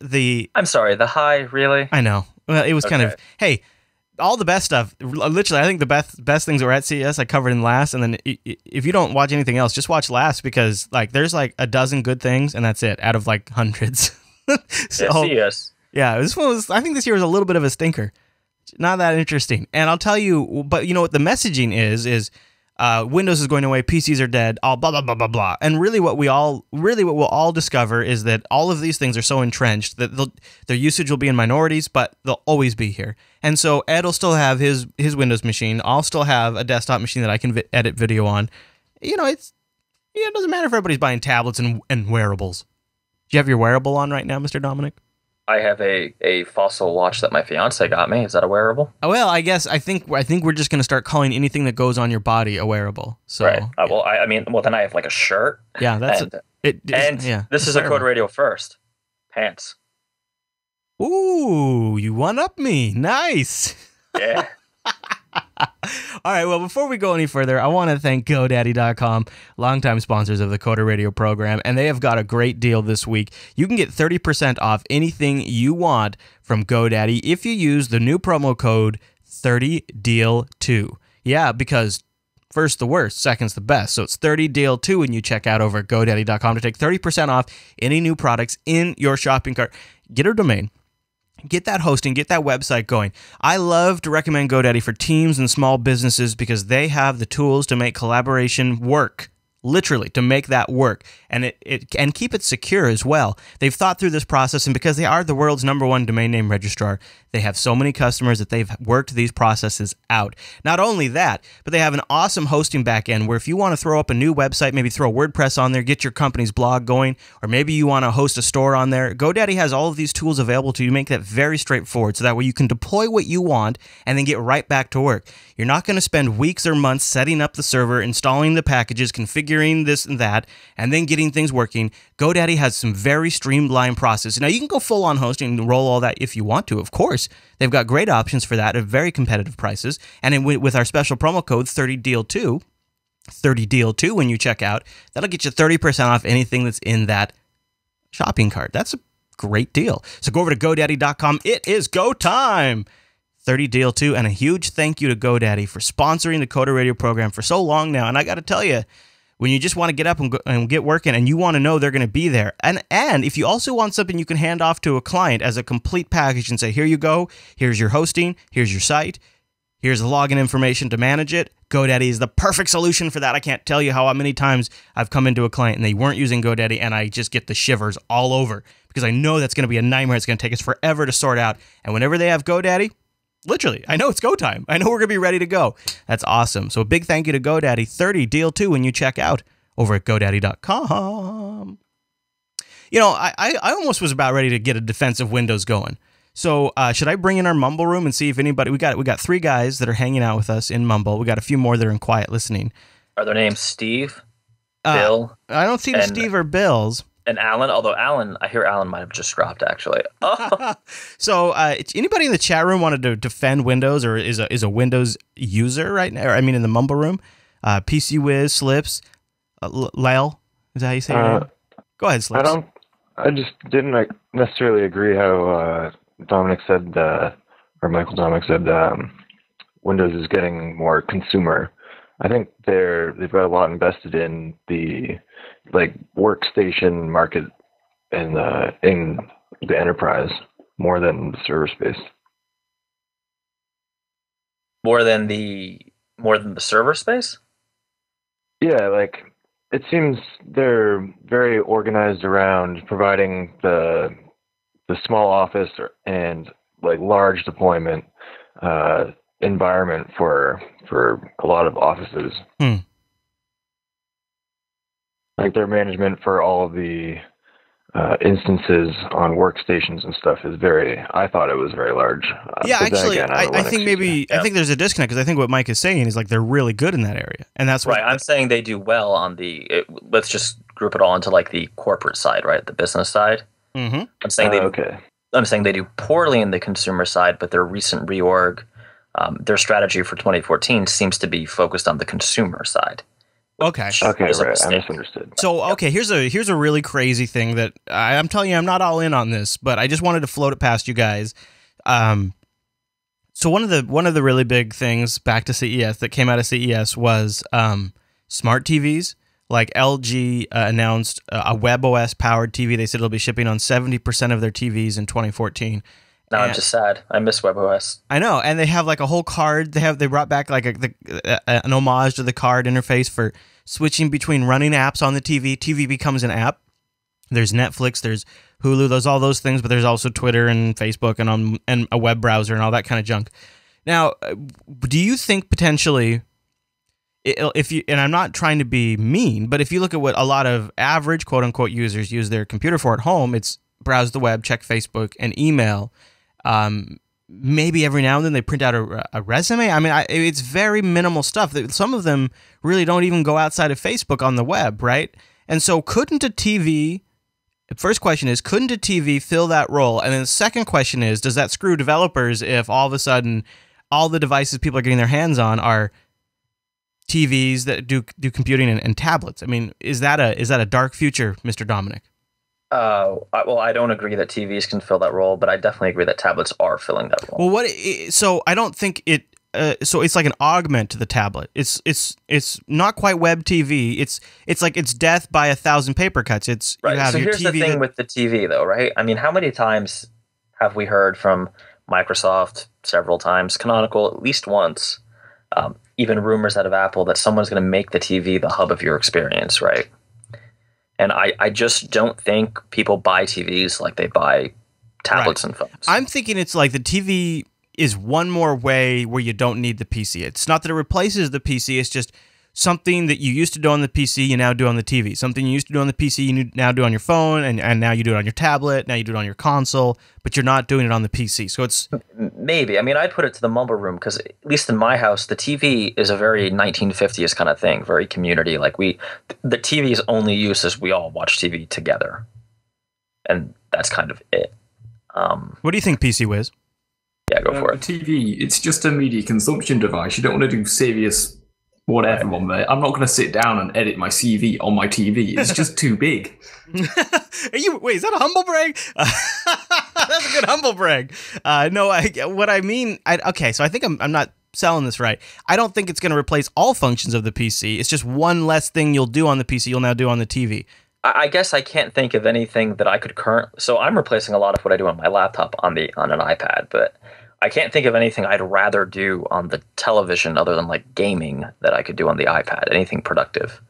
I'm sorry, the high, really? I know. Well, it was kind of, hey, all the best stuff. Literally, I think the best things that were at CES I covered in last, and then if you don't watch anything else, just watch last, because there's a dozen good things, and that's it out of hundreds. So, yeah, CES. Yeah, this one was. I think this year was a little bit of a stinker. Not that interesting. And I'll tell you, but what the messaging is. Windows is going away, PCs are dead, all blah blah blah blah blah. And really, what we'll all discover is that all of these things are so entrenched that their usage will be in minorities, but they'll always be here. And so Ed will still have his Windows machine. I'll still have a desktop machine that I can edit video on. It doesn't matter if everybody's buying tablets and wearables. Do you have your wearable on right now, Mr. Dominic? I have a Fossil watch that my fiance got me. Is that a wearable? Well, I think we're just going to start calling anything that goes on your body a wearable. So, right. Yeah. Well, then I have a shirt. Yeah, that's this is a Code Radio first. Pants. Ooh, you one up me. Nice. Yeah. All right, well, before we go any further, I want to thank GoDaddy.com, longtime sponsors of the Coder Radio program, and they have got a great deal this week. You can get 30% off anything you want from GoDaddy if you use the new promo code 30deal2. Yeah, because first the worst, second's the best. So it's 30deal2 when you check out over at GoDaddy.com to take 30% off any new products in your shopping cart. Get a domain. Get that hosting, get that website going. I love to recommend GoDaddy for teams and small businesses because they have the tools to make collaboration work. Literally, to make that work, and and keep it secure as well. They've thought through this process, and because they are the world's #1 domain name registrar, they have so many customers that they've worked these processes out. Not only that, but they have an awesome hosting backend where if you want to throw up a new website, maybe throw WordPress on there, get your company's blog going, or maybe you want to host a store on there, GoDaddy has all of these tools available to you. Make that very straightforward, so that way you can deploy what you want and then get right back to work. You're not going to spend weeks or months setting up the server, installing the packages, configuring this and that, and then getting things working. GoDaddy has some very streamlined process. Now, you can go full on hosting and roll all that if you want to, of course. They've got great options for that at very competitive prices. And with our special promo code 30deal2, 30deal2 when you check out, that'll get you 30% off anything that's in that shopping cart. That's a great deal. So go over to GoDaddy.com. It is go time. 30deal2, and a huge thank you to GoDaddy for sponsoring the Coder Radio program for so long now. And I got to tell you, when you just want to get up and get working, and you want to know they're going to be there, and if you also want something you can hand off to a client as a complete package and say, here you go, here's your hosting, here's your site, here's the login information to manage it, GoDaddy is the perfect solution for that. I can't tell you how many times I've come into a client and they weren't using GoDaddy, and I just get the shivers all over because I know that's going to be a nightmare. It's going to take us forever to sort out. And whenever they have GoDaddy, literally, I know it's go time. I know we're going to be ready to go. That's awesome. So a big thank you to GoDaddy. 30deal2 when you check out over at GoDaddy.com. I almost was about ready to get a defensive Windows going. So should I bring in our Mumble room and see if anybody... We got 3 guys that are hanging out with us in Mumble. We got a few more that are in quiet listening. Are their names Steve? Bill? I don't see Steve or Bill's. And Alan, although I hear Alan might have just dropped, actually. Oh. So, anybody in the chat room wanted to defend Windows or is a Windows user right now? In the Mumble room? PC Wiz, Slips, Lyle, is that how you say your name? Go ahead, Slips. I just didn't necessarily agree how Dominic said, or Michael Dominic said, Windows is getting more consumer. I think they've got a lot invested in the workstation market in the enterprise more than the server space. More than the server space? Yeah, it seems they're very organized around providing the small office and like large deployment environment for a lot of offices. Like their management for all of the instances on workstations and stuff is I thought it was very large. Yeah, actually, again, I think I think there's a disconnect because I think what Mike is saying is like they're really good in that area, and that's right. I'm saying they do well on let's just group it all into like the corporate side, right? The business side. Mm-hmm. I'm saying I'm saying they do poorly in the consumer side, but their recent reorg, their strategy for 2014 seems to be focused on the consumer side. Okay. Okay, right. I misunderstood. So, okay, here's a really crazy thing that I'm telling you, I'm not all in on this, but I just wanted to float it past you guys. So one of the really big things back to CES that came out of CES was smart TVs. Like LG announced a WebOS powered TV. They said it'll be shipping on 70% of their TVs in 2014. Now I'm just sad. I miss WebOS. I know, and they have like a whole card. They brought back like an homage to the card interface for switching between running apps on the TV. TV becomes an app. There's Netflix, there's Hulu, there's all those things, but there's also Twitter and Facebook and a web browser and all that kind of junk. Now, do you think potentially, if you, and I'm not trying to be mean, but if you look at what a lot of average quote unquote users use their computer for at home, it's browse the web, check Facebook, and email. Maybe every now and then they print out a resume. I mean, it's very minimal stuff. Some of them really don't even go outside of Facebook on the web, right? And so couldn't a TV, first question is, couldn't a TV fill that role? And then the second question is, does that screw developers if all of a sudden all the devices people are getting their hands on are TVs that do computing and tablets? I mean, is that a dark future, Mr. Dominic? Well, I don't agree that TVs can fill that role, but I definitely agree that tablets are filling that role. Well, so I don't think it. So it's like an augment to the tablet. It's not quite web TV. It's like it's death by 1,000 paper cuts. It's right. You have so your here's TV the thing with the TV, though, right? I mean, how many times have we heard from Microsoft? Several times, Canonical at least once. Even rumors out of Apple that someone's going to make the TV the hub of your experience, right? And I just don't think people buy TVs like they buy tablets and phones. I'm thinking it's like the TV is one more way where you don't need the PC. It's not that it replaces the PC. It's just something that you used to do on the PC, you now do on the TV. Something you used to do on the PC, you now do on your phone, and now you do it on your tablet. Now you do it on your console, but you're not doing it on the PC. So it's... Maybe. I mean, I'd put it to the mumble room because, at least in my house, the TV is a very 1950s kind of thing, very community. Like the TV's only use is we all watch TV together. And that's kind of it. What do you think, PC Wiz? Yeah, go for it. TV, it's just a media consumption device. You don't want to do serious whatever on there. I'm not going to sit down and edit my CV on my TV. It's just too big. Wait, is that a humble brag? That's a good humble brag. No, what I mean, okay, so I think I'm not selling this right. I don't think it's going to replace all functions of the PC. It's just one less thing you'll do on the PC you'll now do on the TV. I guess I can't think of anything that I could so I'm replacing a lot of what I do on my laptop on an iPad, but I can't think of anything I'd rather do on the television other than like gaming that I could do on the iPad. Anything productive.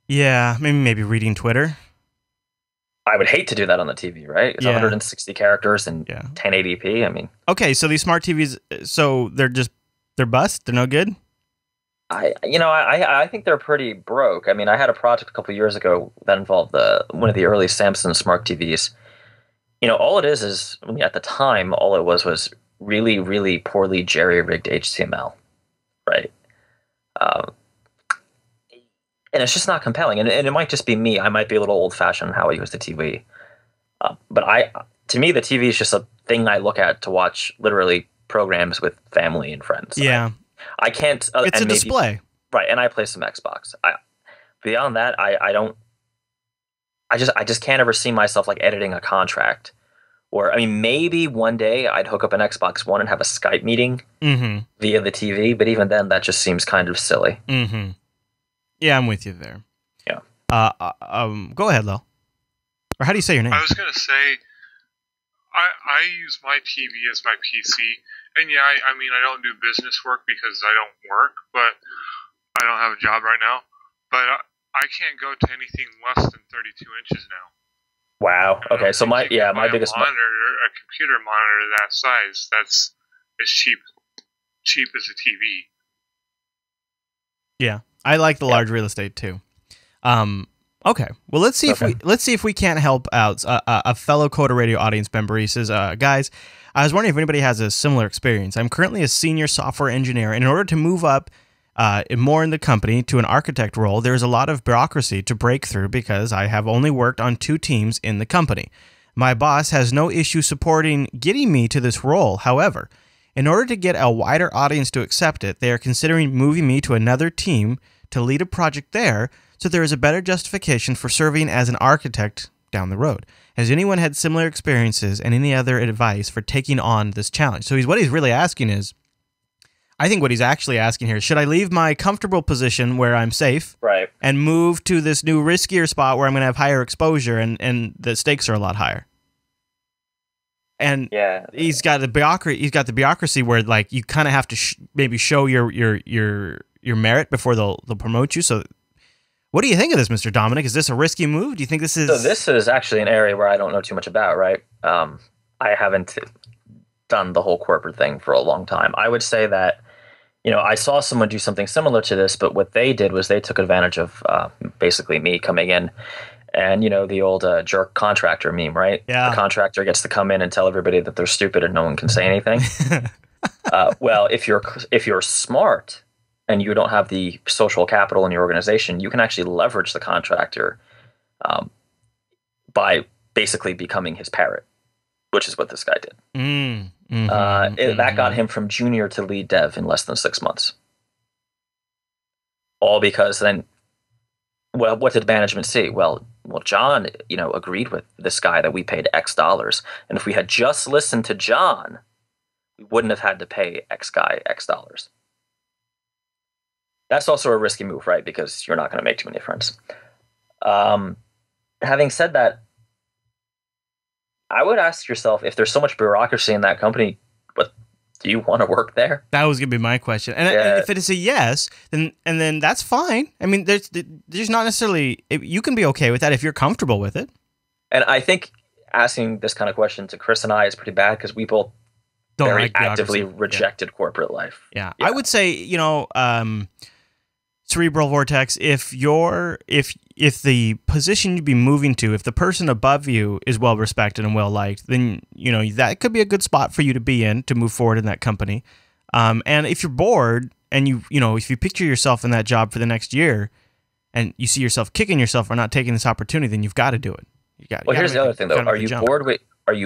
Yeah, maybe reading Twitter. I would hate to do that on the TV, right? It's 160 characters and 1080p. I mean, okay, so these smart TVs, so they're bust. They're no good. I think they're pretty broke. I mean, I had a project a couple years ago that involved one of the early Samsung smart TVs. All it is I mean, at the time, all it was really, really poorly jerry-rigged HTML, right? And it's just not compelling. And it might just be me. I might be a little old-fashioned in how I use the TV. But to me, the TV is just a thing I look at to watch literally programs with family and friends. Yeah. I can't... it's a display. Right, and I play some Xbox. Beyond that, I don't... I just can't ever see myself like editing a contract. Or, I mean, maybe one day I'd hook up an Xbox One and have a Skype meeting via the TV, but even then, that just seems kind of silly. Mm-hmm. Yeah, I'm with you there. Yeah. Go ahead, Lil. Or how do you say your name? I was going to say, I use my TV as my PC. And yeah, I mean, I don't do business work because I don't work, but I don't have a job right now. But I can't go to anything less than 32 inches now. Wow. Okay, so my biggest monitor, a computer monitor that size, that's as cheap as a TV. Yeah, I like the large real estate too. Okay, well let's see if we can't help out a fellow Coder Radio audience member. He says, guys, I was wondering if anybody has a similar experience. I'm currently a senior software engineer, and in order to move up more in the company to an architect role, there's a lot of bureaucracy to break through because I have only worked on 2 teams in the company. My boss has no issue supporting getting me to this role. However, in order to get a wider audience to accept it, they are considering moving me to another team to lead a project there, so there is a better justification for serving as an architect down the road. Has anyone had similar experiences and any other advice for taking on this challenge? So what he's really asking is, I think what he's actually asking here is, should I leave my comfortable position where I'm safe, right, and move to this new riskier spot where I'm going to have higher exposure and the stakes are a lot higher? And yeah, he's got the bureaucracy where like you kind of have to maybe show your merit before they'll promote you. So what do you think of this, Mr. Dominic? Is this a risky move? Do you think this is... So this is actually an area where I don't know too much about, right? I haven't done the whole corporate thing for a long time. I would say that, I saw someone do something similar to this, but what they did was they took advantage of basically me coming in and, the old jerk contractor meme, right? Yeah. The contractor gets to come in and tell everybody that they're stupid and no one can say anything. Well, if you're smart and you don't have the social capital in your organization, you can actually leverage the contractor by basically becoming his parrot, which is what this guy did. That got him from junior to lead dev in less than 6 months. All because then, well, what did management see? Well, John, agreed with this guy that we paid X dollars. And if we had just listened to John, we wouldn't have had to pay X guy X dollars. That's also a risky move, right? Because you're not going to make too many friends. Having said that, I would ask yourself, if there's so much bureaucracy in that company, do you want to work there? That was going to be my question. And if it is a yes, then that's fine. I mean, there's not necessarily... You can be okay with that if you're comfortable with it. And I think asking this kind of question to Chris and I is pretty bad because we both very actively rejected corporate life. Yeah. I would say, Cerebral Vortex, if the position you'd be moving to, if the person above you is well respected and well liked, then that could be a good spot for you to be in to move forward in that company. And if you're bored and if you picture yourself in that job for the next year, and you see yourself kicking yourself for not taking this opportunity, then you've got to do it. Well, here's the other thing though: are you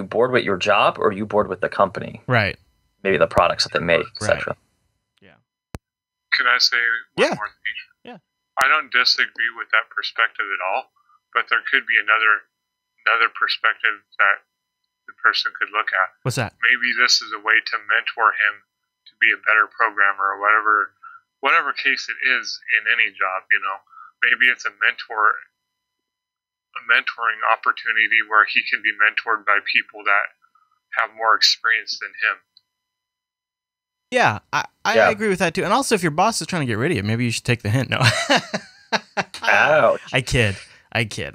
bored with your job, or are you bored with the company? Right. Maybe the products that they make, etc. Can I say one more thing? Yeah. I don't disagree with that perspective at all, but there could be another perspective that the person could look at. What's that? Maybe this is a way to mentor him to be a better programmer, or whatever case it is in any job. Maybe it's a mentoring opportunity where he can be mentored by people that have more experience than him. Yeah, I agree with that too. And also, if your boss is trying to get rid of you, maybe you should take the hint. No. Ouch. I kid.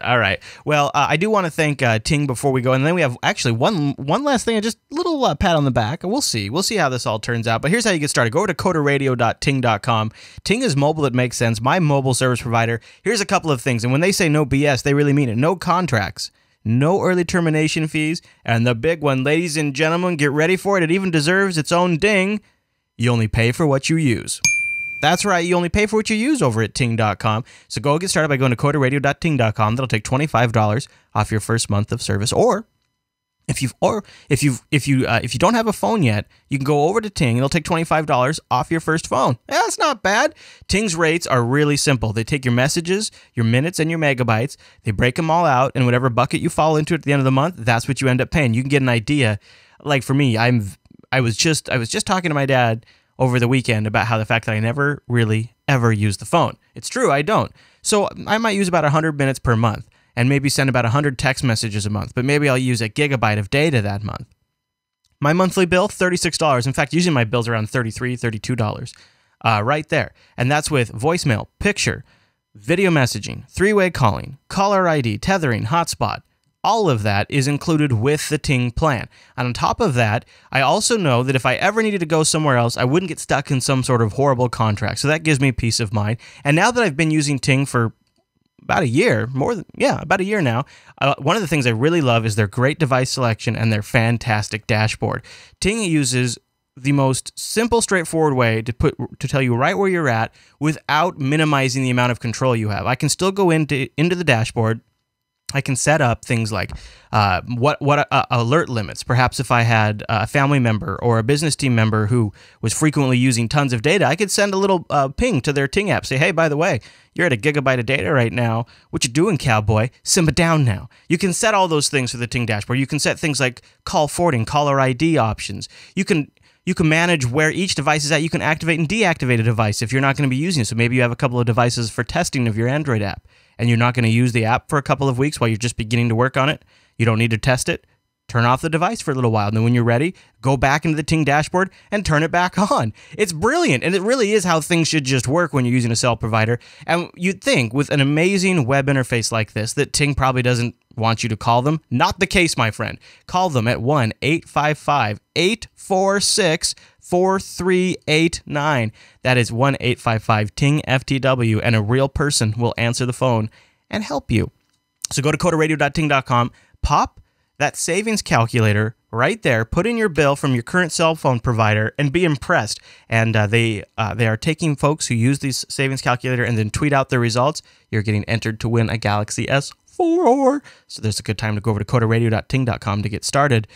All right. Well, I do want to thank Ting before we go. And then we have actually one last thing, just a little pat on the back. We'll see how this all turns out. But here's how you get started. Go over to coderradio.ting.com. Ting is mobile that makes sense. My mobile service provider. Here's a couple of things. And when they say no BS, they really mean it. No contracts. No early termination fees. And the big one, ladies and gentlemen, get ready for it. It even deserves its own ding. You only pay for what you use. That's right. You only pay for what you use over at ting.com. So go get started by going to coderradio.ting.com. That'll take $25 off your first month of service. Or if you don't have a phone yet, you can go over to Ting. It'll take $25 off your first phone. Yeah, that's not bad. Ting's rates are really simple. They take your messages, your minutes, and your megabytes. They break them all out, and whatever bucket you fall into at the end of the month, that's what you end up paying. You can get an idea. Like for me, I was just talking to my dad over the weekend about how the fact that I never really ever use the phone. It's true, I don't. So I might use about 100 minutes per month and maybe send about 100 text messages a month, but maybe I'll use a gigabyte of data that month. My monthly bill, $36. In fact, usually my bill's around $33, $32 right there. And that's with voicemail, picture, video messaging, three-way calling, caller ID, tethering, hotspot. All of that is included with the Ting plan. And on top of that, I also know that if I ever needed to go somewhere else, I wouldn't get stuck in some sort of horrible contract. So that gives me peace of mind. And now that I've been using Ting for about a year, about a year now, one of the things I really love is their great device selection and their fantastic dashboard. Ting uses the most simple, straightforward way to tell you right where you're at without minimizing the amount of control you have. I can still go into the dashboard. I can set up things like what alert limits. Perhaps if I had a family member or a business team member who was frequently using tons of data, I could send a little ping to their Ting app. Say, hey, by the way, you're at a gigabyte of data right now. What you doing, cowboy? Simmer down now. You can set all those things for the Ting dashboard. You can set things like call forwarding, caller ID options. You can manage where each device is at. You can activate and deactivate a device if you're not going to be using it. So maybe you have a couple of devices for testing of your Android app, and you're not going to use the app for a couple of weeks while you're just beginning to work on it. You don't need to test it. Turn off the device for a little while. And then when you're ready, go back into the Ting dashboard and turn it back on. It's brilliant. And it really is how things should just work when you're using a cell provider. And you'd think with an amazing web interface like this that Ting probably doesn't want you to call them. Not the case, my friend. Call them at 1-855-846-4389. That is 1-855-TING-FTW, and a real person will answer the phone and help you. So go to coderradio.ting.com, pop that savings calculator right there, put in your bill from your current cell phone provider, and be impressed. And they are taking folks who use this savings calculator and then tweet out their results. You're getting entered to win a Galaxy S4. So there's a good time to go over to coderradio.ting.com to get started.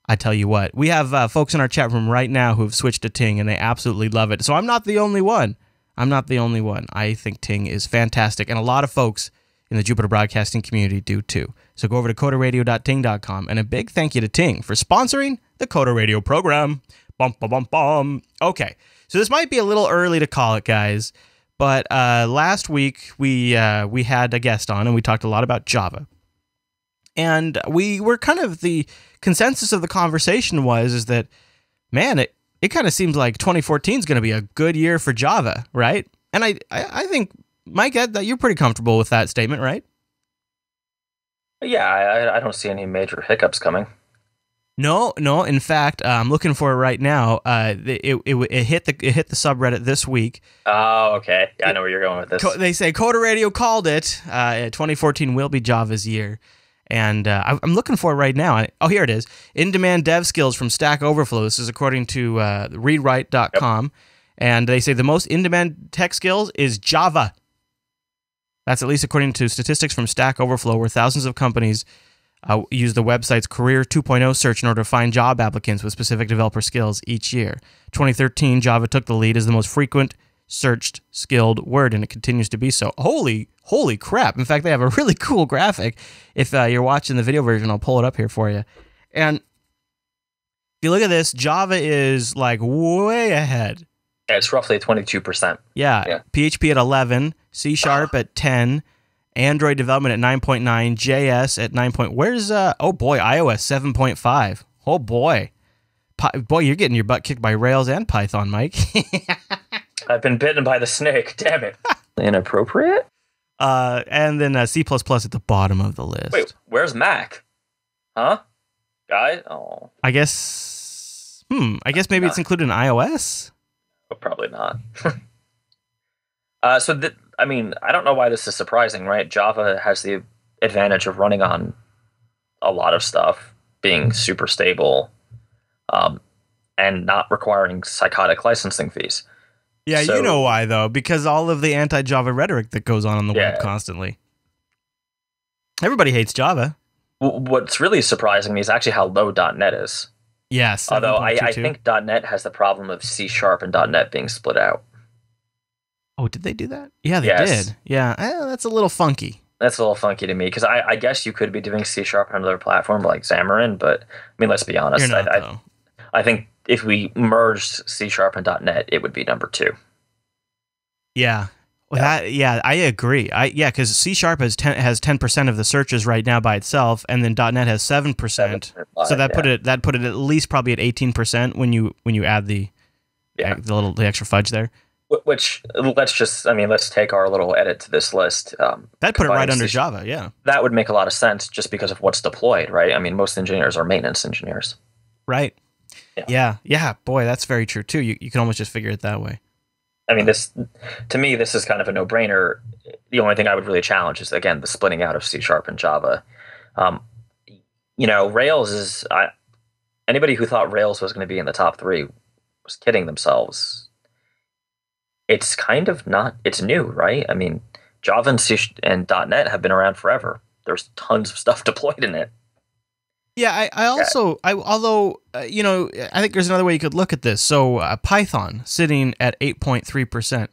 I tell you what, we have folks in our chat room right now who have switched to Ting, and they absolutely love it. So I'm not the only one. I think Ting is fantastic, and a lot of folks in the Jupiter Broadcasting community do too. So go over to coderradio.ting.com, and a big thank you to Ting for sponsoring the Coder Radio program. Bum, bum, bum, bum. Okay, so this might be a little early to call it, guys, but last week we had a guest on, and we talked a lot about Java. And we were kind of, the consensus of the conversation is that, man, it kind of seems like 2014 is going to be a good year for Java, right? And I think, Mike, that you're pretty comfortable with that statement, right? Yeah, I don't see any major hiccups coming. No. In fact, I'm looking for it right now. It hit the subreddit this week. Oh, okay. I know where you're going with this. They say Coder Radio called it. 2014 will be Java's year. And I'm looking for it right now. Oh, here it is. In-demand dev skills from Stack Overflow. This is according to readwrite.com. Yep. And they say the most in-demand tech skills is Java. That's at least according to statistics from Stack Overflow, where thousands of companies use the website's Career 2.0 search in order to find job applicants with specific developer skills each year. 2013, Java took the lead as the most frequent searched skilled word, and it continues to be so. Holy crap. In fact, they have a really cool graphic. If you're watching the video version, I'll pull it up here for you. And if you look at this, Java is like way ahead. Yeah, it's roughly 22%. Yeah. PHP at 11, C# at 10, Android development at 9.9, JS at 9. Where's iOS 7.5. Oh boy. Boy, you're getting your butt kicked by Rails and Python, Mike. I've been bitten by the snake. Damn it. Inappropriate? And then C++ at the bottom of the list. Wait, where's Mac? Huh? Guy? Oh. I guess maybe it's included in iOS? But probably not. I don't know why this is surprising, right? Java has the advantage of running on a lot of stuff, being super stable, and not requiring psychotic licensing fees. Yeah, so, you know why, though. Because all of the anti-Java rhetoric that goes on the web constantly. Everybody hates Java. What's really surprising me is actually how low .NET is. Yes. Although I think .NET has the problem of C# and .NET being split out. Oh, did they do that? Yeah, they did. Yeah, that's a little funky. That's a little funky to me, because I guess you could be doing C# on another platform like Xamarin, but I mean, let's be honest. You're not, though. I think if we merged C# and .NET, it would be number 2. Yeah. Well, I agree. Because C# has 10% of the searches right now by itself, and then .NET has 7%. So that put it at least probably at 18% when you add the extra fudge there. Which let's take our little edit to this list. That'd put it right combining under C# Java, yeah. That would make a lot of sense just because of what's deployed, right? I mean, most engineers are maintenance engineers. Right. Yeah. Boy, that's very true too. You can almost just figure it that way. I mean, to me, this is kind of a no-brainer. The only thing I would really challenge is, again, the splitting out of C# and Java. Rails is anybody who thought Rails was going to be in the top 3 was kidding themselves. It's kind of not. It's new, right? I mean, Java and C and .NET have been around forever. There's tons of stuff deployed in it. Yeah, I think there's another way you could look at this. So Python sitting at 8.3%.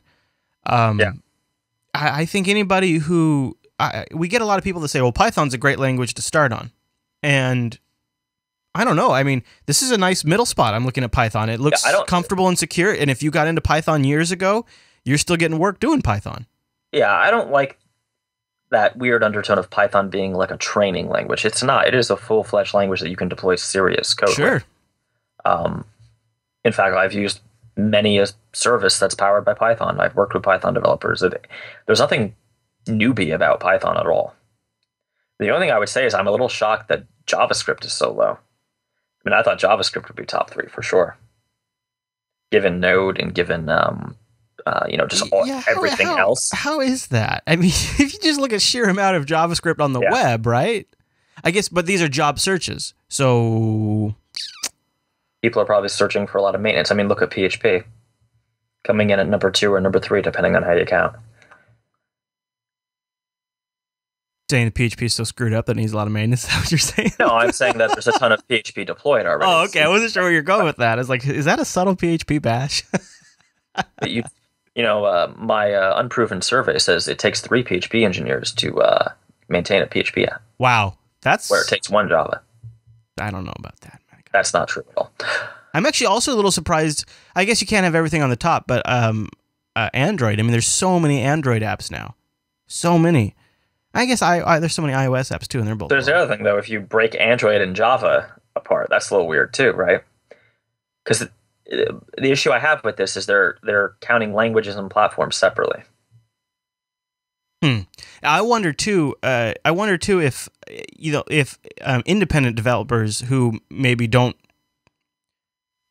I think anybody who we get a lot of people that say, well, Python's a great language to start on. And I don't know. I mean, this is a nice middle spot. I'm looking at Python. It looks comfortable and secure. And if you got into Python years ago, you're still getting work doing Python. Yeah, I don't like that weird undertone of Python being like a training language. It's not. It is a full-fledged language that you can deploy serious code with. In fact, I've used many a service that's powered by Python. I've worked with Python developers. There's nothing newbie about Python at all. The only thing I would say is I'm a little shocked that JavaScript is so low. I mean, I thought JavaScript would be top 3 for sure, given Node and given everything else. How is that? I mean, if you just look at sheer amount of JavaScript on the web, right? I guess, but these are job searches, so people are probably searching for a lot of maintenance. I mean, look at PHP coming in at number 2 or number 3, depending on how you count. Saying the PHP is so screwed up that it needs a lot of maintenance. Is that what you're saying? No, I'm saying that there's a ton of PHP deployed already. Oh, okay. I wasn't sure where you're going with that. I was like, is that a subtle PHP bash? My unproven survey says it takes 3 PHP engineers to maintain a PHP app. Wow. That's where it takes 1 Java. I don't know about that. That's not true at all. I'm actually also a little surprised. I guess you can't have everything on the top, but Android. I mean, there's so many Android apps now. So many. I guess there's so many iOS apps too, and they're both. There's the other thing though. If you break Android and Java apart, that's a little weird too, right? Because the issue I have with this is they're counting languages and platforms separately. I wonder too if independent developers who maybe don't,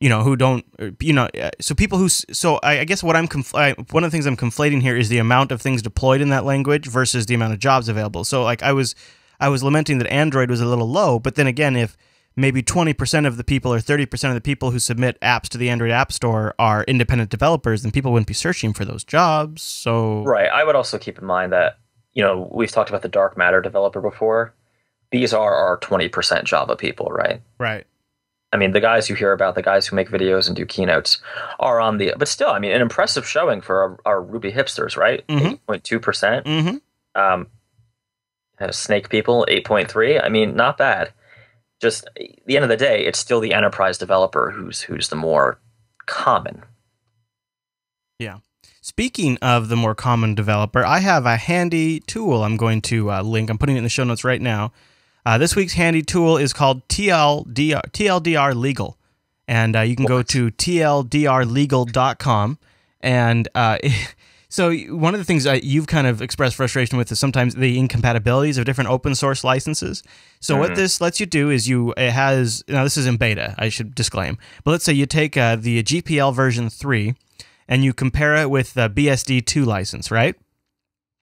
so people who, so I guess what one of the things I'm conflating here is the amount of things deployed in that language versus the amount of jobs available. So like I was lamenting that Android was a little low, but then again, if maybe 20% of the people or 30% of the people who submit apps to the Android App Store are independent developers, then people wouldn't be searching for those jobs. So right. I would also keep in mind that, we've talked about the dark matter developer before. These are our 20% Java people, right? Right. I mean, the guys you hear about, the guys who make videos and do keynotes are on but still, I mean, an impressive showing for our Ruby hipsters, right? 8.2%. Snake people, 8.3. I mean, not bad. Just at the end of the day, it's still the enterprise developer who's the more common. Yeah. Speaking of the more common developer, I have a handy tool I'm going to link. I'm putting it in the show notes right now. This week's handy tool is called TLDR Legal. And you can go to tldrlegal.com. And so one of the things you've kind of expressed frustration with is sometimes the incompatibilities of different open source licenses. So what this lets you do is now this is in beta, I should disclaim, but let's say you take the GPL version 3 and you compare it with the BSD 2 license, right?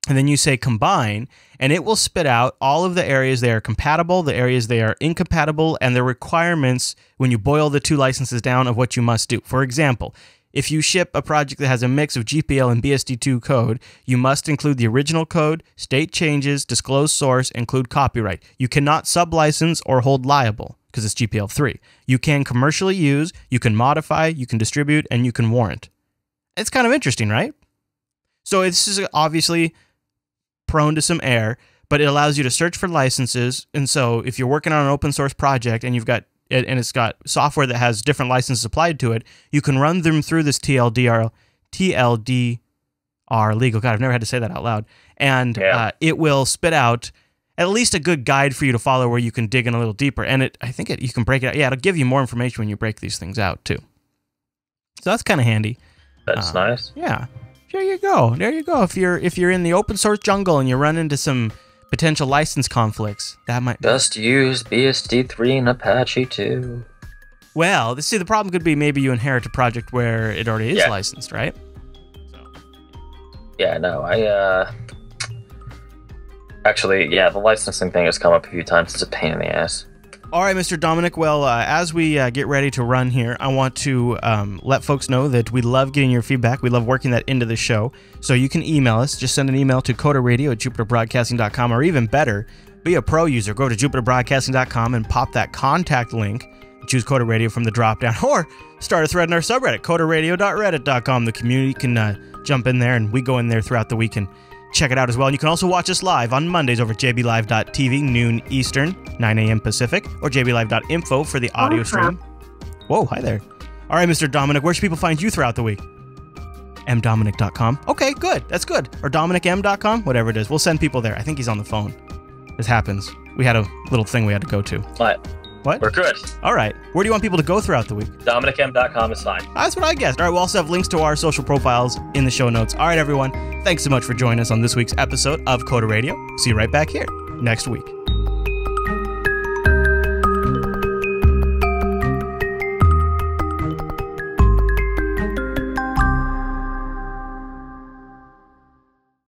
And then you say combine, and it will spit out all of the areas they are compatible, the areas they are incompatible, and the requirements when you boil the 2 licenses down of what you must do. For example, if you ship a project that has a mix of GPL and BSD2 code, you must include the original code, state changes, disclose source, include copyright. You cannot sublicense or hold liable because it's GPL3. You can commercially use, you can modify, you can distribute, and you can warrant. It's kind of interesting, right? So this is obviously prone to some error, but it allows you to search for licenses. And so if you're working on an open source project and it's got software that has different licenses applied to it, you can run them through this TLDR legal. God, I've never had to say that out loud. And it will spit out at least a good guide for you to follow where you can dig in a little deeper. And you can break it out. Yeah, it'll give you more information when you break these things out too. So that's kind of handy. That's nice. Yeah. There you go. There you go. If you're in the open source jungle and you run into some potential license conflicts, that might just use BSD3 and Apache 2. Well, see, the problem could be maybe you inherit a project where it already is licensed, right? Yeah, no, actually, the licensing thing has come up a few times. It's a pain in the ass. All right, Mr. Dominic. Well, as we get ready to run here, I want to let folks know that we love getting your feedback. We love working that into the show. So you can email us. Just send an email to coderradio@jupiterbroadcasting.com, or even better, be a pro user. Go to jupiterbroadcasting.com and pop that contact link. Choose Coder Radio from the drop-down, or start a thread in our subreddit, coderradio.reddit.com. The community can jump in there, and we go in there throughout the week and check it out as well. And you can also watch us live on Mondays over at jblive.tv, noon Eastern, 9 a.m. Pacific, or jblive.info for the audio stream. Whoa, hi there. All right, Mr. Dominic, where should people find you throughout the week? mdominic.com. Okay, good. That's good. Or dominicm.com, whatever it is. We'll send people there. I think he's on the phone. This happens. We had a little thing we had to go to. What? We're good. All right. Where do you want people to go throughout the week? DominicM.com is fine. That's what I guessed. All right, we'll also have links to our social profiles in the show notes. All right, everyone. Thanks so much for joining us on this week's episode of Coder Radio. See you right back here next week.